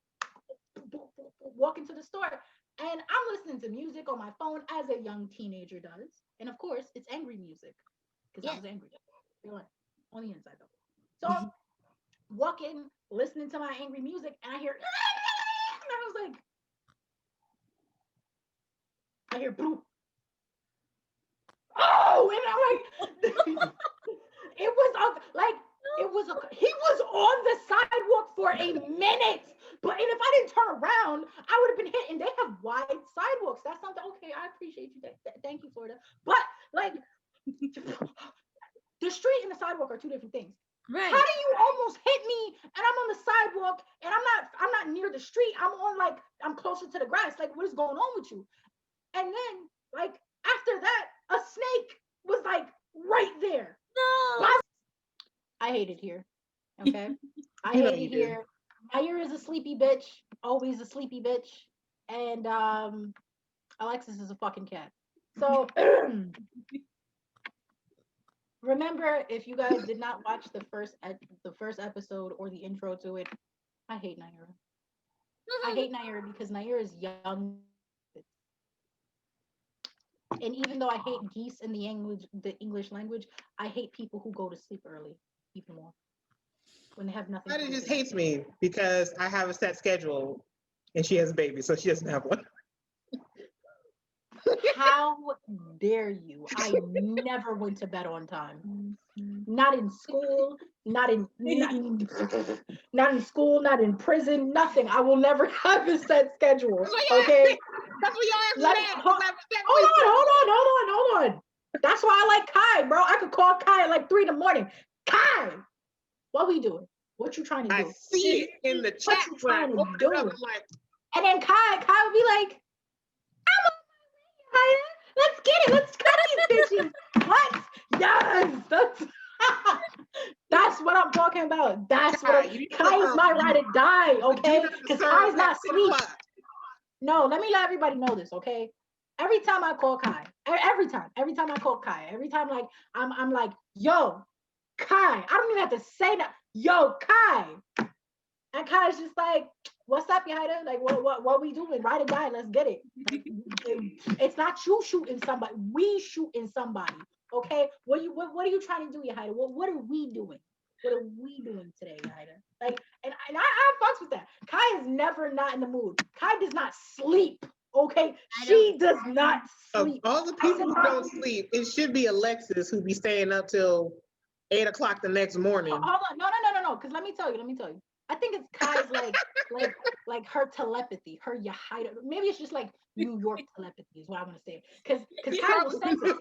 walking to the store, and I'm listening to music on my phone as a young teenager does, and of course, it's angry music because I was angry. On the inside though. So I'm walking, listening to my angry music, and I hear, and I was like, I hear boo. Oh, and I'm like, he was on the sidewalk for a minute. But and if I didn't turn around, I would have been hit. And they have wide sidewalks. That's something. Okay, I appreciate you. Thank you, Florida. But like, the street and the sidewalk are two different things. Right. How do you almost hit me and I'm on the sidewalk and I'm not near the street. I'm closer to the grass. Like, what is going on with you? And then like after that, a snake was like right there. No. I hate it here. Okay. I hate it here. Nyera is a sleepy bitch, always a sleepy bitch. And Alexis is a fucking cat. So remember, if you guys did not watch the first episode or the intro to it, I hate Nyera. I hate Nyera because Nyera is young. And even though I hate geese in the English language, I hate people who go to sleep early even more when they have nothing. Nyera just hates me because I have a set schedule and she has a baby, so she doesn't have one. How dare you? I never went to bed on time. Not in school, not in school, not in prison, nothing. I will never have a set schedule. Okay. That's what y'all have to Hold on. That's why I like Kai, bro. I could call Kai at like 3 a.m. Kai, what we doing? What you trying to do? I see it in the chat. What you trying to do? Like, and then Kai would be like, I'm on my way, Yahida. Let's get it. Let's cut these bitches. What? Yes. That's what I'm talking about. That's what Kai is my ride or die, okay? Because Kai's not sleep. No, let everybody know this, okay? Every time I call Kai, every time I call Kai, every time like I'm like, yo, Kai, I don't even have to say that. Yo, Kai. And Kai's just like, what's up, Yahida? Like, what we doing? Ride or die, let's get it. It's not you shooting somebody, we shooting somebody. Okay? What are you trying to do, Yahida? What are we doing? What are we doing today, Yahida? Like, and I fucks with that. Kai is never not in the mood. Kai does not sleep. Okay, she does not sleep. Of all the people who don't sleep, it should be Alexis who be staying up till 8 o'clock the next morning. Hold on, no. Because let me tell you. I think it's Kai's like her telepathy, her Yahida. Maybe it's just like New York telepathy is what I want to say. Because Kai will sense it.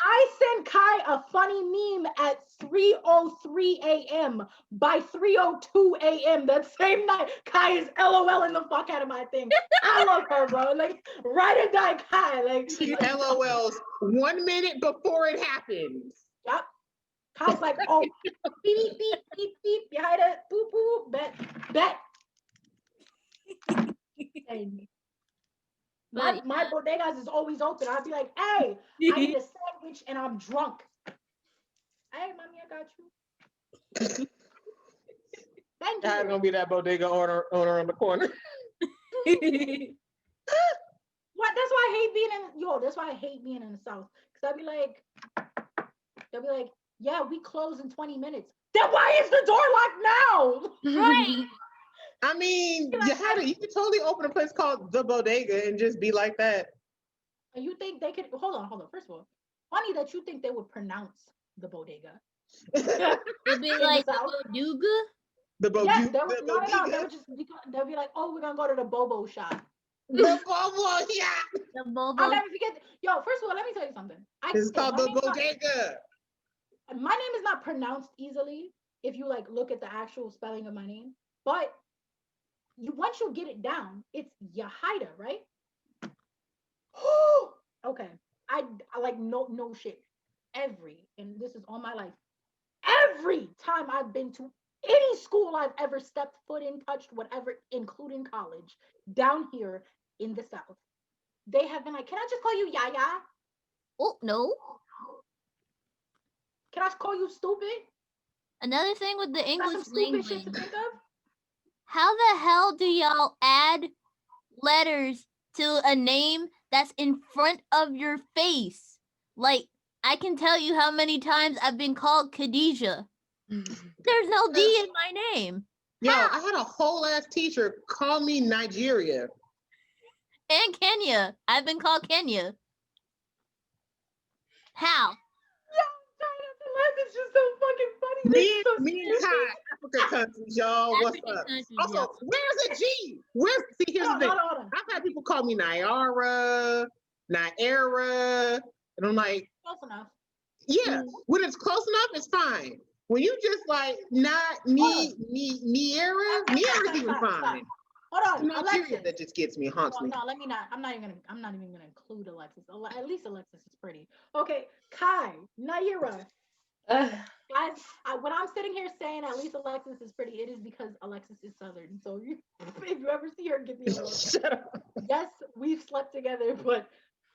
I send Kai a funny meme at 3:03 a.m. By 3:02 a.m. that same night, Kai is LOLing the fuck out of my thing. I love her, bro. Like, ride or die Kai. Like, she LOLs 1 minute before it happens. Yep. Kai's like, oh, beep, beep, beep, beep, beep, Yahida, boop, boop, bet. And my bodegas is always open. I'd be like, hey, I need a sandwich and I'm drunk. Hey, mommy, I got you. Thank you. I'm gonna be that bodega owner on the corner. What? That's why I hate being in the South. Because they'll be like, yeah, we close in 20 minutes. Then why is the door locked now? Right. I mean, you could totally open a place called The Bodega and just be like that. And you think they could, hold on. First of all, funny that you think they would pronounce The Bodega. It'd be like the Boduga? The Boduga? Yes, they'll be like, oh, we're going to go to the Bobo shop. The Bobo shop! The Bobo. I'll never forget. Yo, first of all, let me tell you something. It's called The Bodega. My name is not pronounced easily if you like look at the actual spelling of my name, but once you get it down, it's Yahida, right? Okay, I like no shit. And this is all my life. Every time I've been to any school I've ever stepped foot in, touched, whatever, including college, down here in the South, they have been like, can I just call you Yaya? Oh no. Can I call you stupid? Another thing with the English language. Shit to think of? How the hell do y'all add letters to a name that's in front of your face? Like, I can tell you how many times I've been called Khadijah. There's no D in my name. Yo, I had a whole ass teacher call me Nigeria. And Kenya. I've been called Kenya. How? It's just so fucking funny. Me and Kai, Africa countries, y'all. What's up? Also, where's a G? Here's the thing. I've had people call me Nyera, Nyera. And I'm like, Close enough. yeah, when it's close enough, it's fine. When you just like not Nyera's even fine. Hold on, No, period, that just gets me, haunts me. No, let me not. I'm not even gonna include Alexis. At least Alexis is pretty. Okay, Kai, Nyera. Guys, when I'm sitting here saying at least Alexis is pretty, it is because Alexis is Southern. So if you ever see her, give me a little. Shut up. Yes, we've slept together, but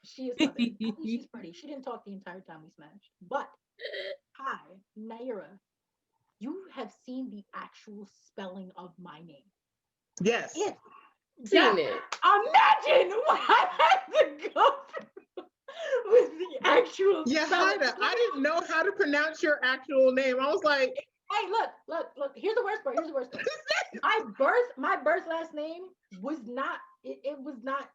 she is Southern. I think she's pretty. She didn't talk the entire time we smashed. But hi, Nyera, you have seen the actual spelling of my name. Yes. Seen it. Imagine what I had to go through with the actual spelling. Yahida, I didn't know how to pronounce your actual name. I was like, hey, look. Here's the worst part. My birth last name was not. It was not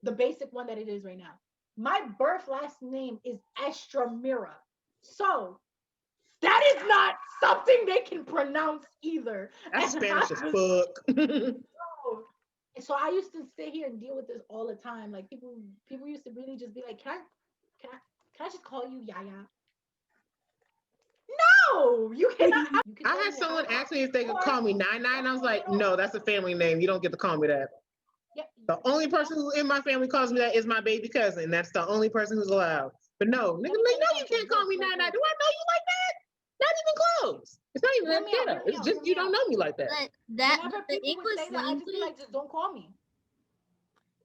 the basic one that it is right now. My birth last name is Estramira. So that is not something they can pronounce either. That's Spanish as fuck. So I used to sit here and deal with this all the time. Like people used to really just be like, can I just call you Yaya? No, you cannot. I had someone ask me if they could call me Nine Nine. I was like, no, that's a family name. You don't get to call me that. Yep. The only person who in my family calls me that is my baby cousin. That's the only person who's allowed. But no, nigga, no, you can't call me Nine Nine. Do I know you like that? Not even close. It's not even that ghetto. It's just you don't know me like that. But that Whenever the people would English say that, I just be language, like, just don't call me.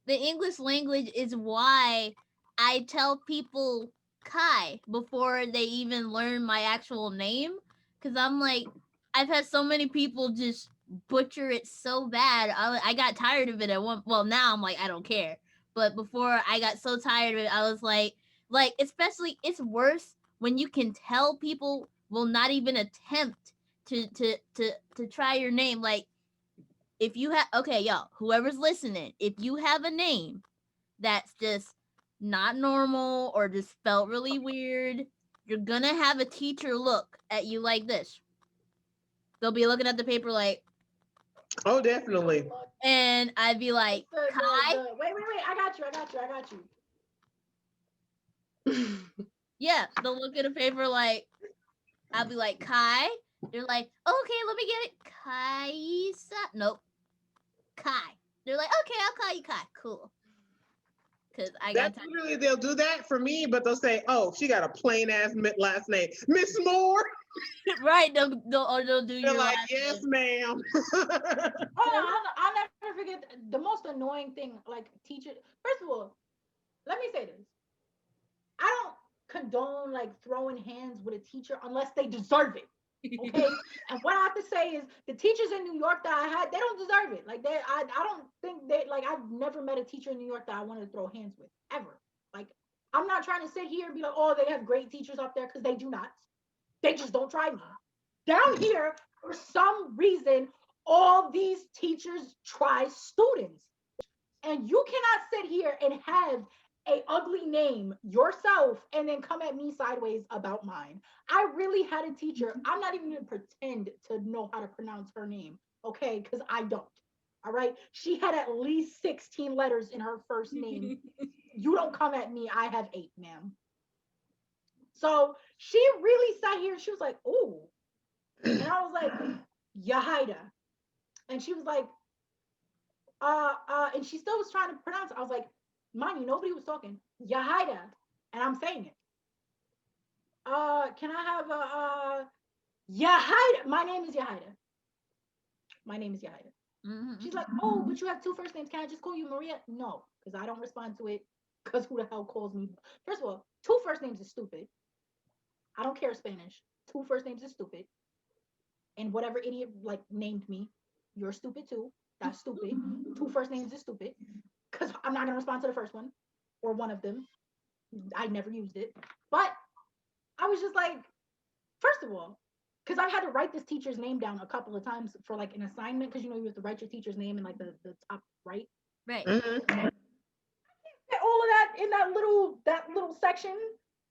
the English language is why I tell people Kai before they even learn my actual name. Cause I'm like, I've had so many people just butcher it so bad. I got tired of it at one. Well, now I'm like, I don't care. But before I got so tired of it, I was like, especially it's worse when you can tell people will not even attempt to try your name. Like, if you have, okay, y'all, whoever's listening, if you have a name that's just not normal or just felt really weird, you're gonna have a teacher look at you like this. They'll be looking at the paper like, oh, definitely. and I'd be like, Kai? Wait, I got you. Yeah, they'll look at a paper like, I'll be like, Kai? They're like, okay, let me get it. Kaisa? Nope. Kai. They're like, okay, I'll call you Kai. Cool. Because I got time. Literally, they'll do that for me, but they'll say, oh, she got a plain ass last name. Miss Moore. Right. They'll do They're your like, yes, ma'am. I'll never forget the most annoying thing, like teacher. First of all, let me say this. I don't condone like throwing hands with a teacher unless they deserve it. Okay. And what I have to say is the teachers in New York that I had, they don't deserve it. Like I don't think they like I've never met a teacher in New York that I wanted to throw hands with ever. Like I'm not trying to sit here and be like, oh, they have great teachers up there, because they do not. They just don't try me. Down here, for some reason, all these teachers try students. And you cannot sit here and have a ugly name yourself and then come at me sideways about mine. I really had a teacher. I'm not even going to pretend to know how to pronounce her name, okay? Because I don't. All right. She had at least 16 letters in her first name. You don't come at me. I have 8, ma'am. So she really sat here. She was like, oh. And I was like, Yahida. And she was like, and she still was trying to pronounce it. I was like, mind you, nobody was talking. Yahida. And I'm saying it. Can I have Yahida? My name is Yahida. Mm-hmm. She's like, oh, but you have 2 first names. Can I just call you Maria? No, because I don't respond to it. Because who the hell calls me? First of all, 2 first names is stupid. I don't care Spanish. 2 first names is stupid. And whatever idiot like named me, you're stupid too. That's stupid. 2 first names is stupid. Because I'm not gonna respond to the first one or one of them. I never used it. But I was just like, first of all, because I had to write this teacher's name down a couple of times for like an assignment, because you have to write your teacher's name in like the top right. Right. Mm-hmm. All of that in that little section,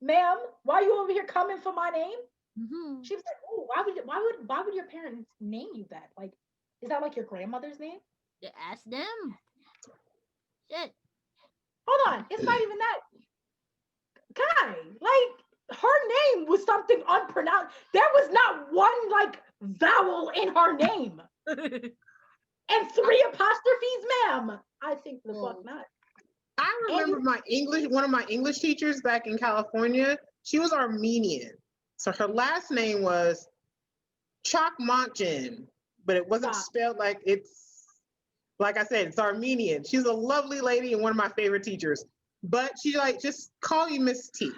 ma'am. Why are you over here coming for my name? Mm-hmm. She was like, oh, why would your parents name you that? Like, is that like your grandmother's name? Yeah, ask them. Shit. Hold on, it's not even that. something unpronounced. There was not one like vowel in her name. And 3 apostrophes, ma'am. I think the fuck not. I remember one of my English teachers back in California, she was Armenian. So her last name was Chokmanchin, but it wasn't spelled like I said, it's Armenian. She's a lovely lady and one of my favorite teachers. But she like, just call you Miss T.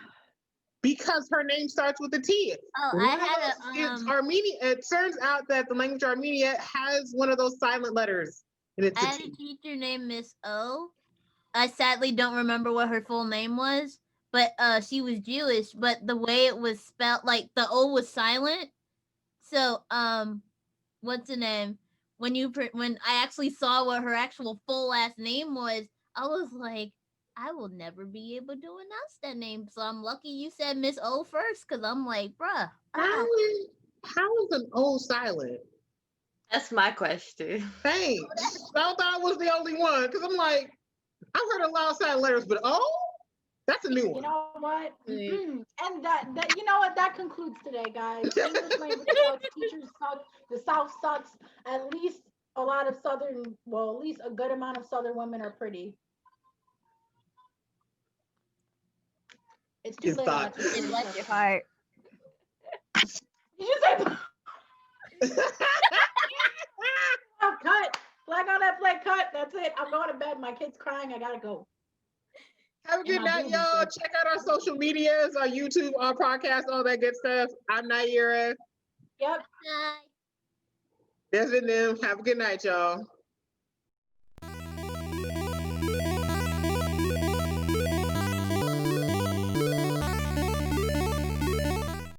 Because her name starts with a T. It's Armenian. It turns out that the language Armenia has one of those silent letters. And it's I had a teacher named Miss O. I sadly don't remember what her full name was, but she was Jewish, but the way it was spelled, like the O was silent. So, what's the name? When I actually saw what her actual full last name was, I was like, I will never be able to announce that name. So I'm lucky you said Miss O first, because I'm like, bruh. How is an O silent? That's my question. Thanks. I thought I was the only one, because I'm like, I've heard a lot of silent letters, but O? That's a new one. You know what? And that you know what? That concludes today, guys. English language sucks. Teachers suck. The South sucks. At least a lot of Southern, well, at least a good amount of Southern women are pretty. It's too late. It bless your heart. Did you say? Oh, cut. Flag on that flag. Cut. That's it. I'm going to bed. My kid's crying. I gotta go. Have a good night, y'all. Check out our social medias, our YouTube, our podcast, all that good stuff. I'm Nyera. Yep. Bye. Desmond them. Have a good night, y'all.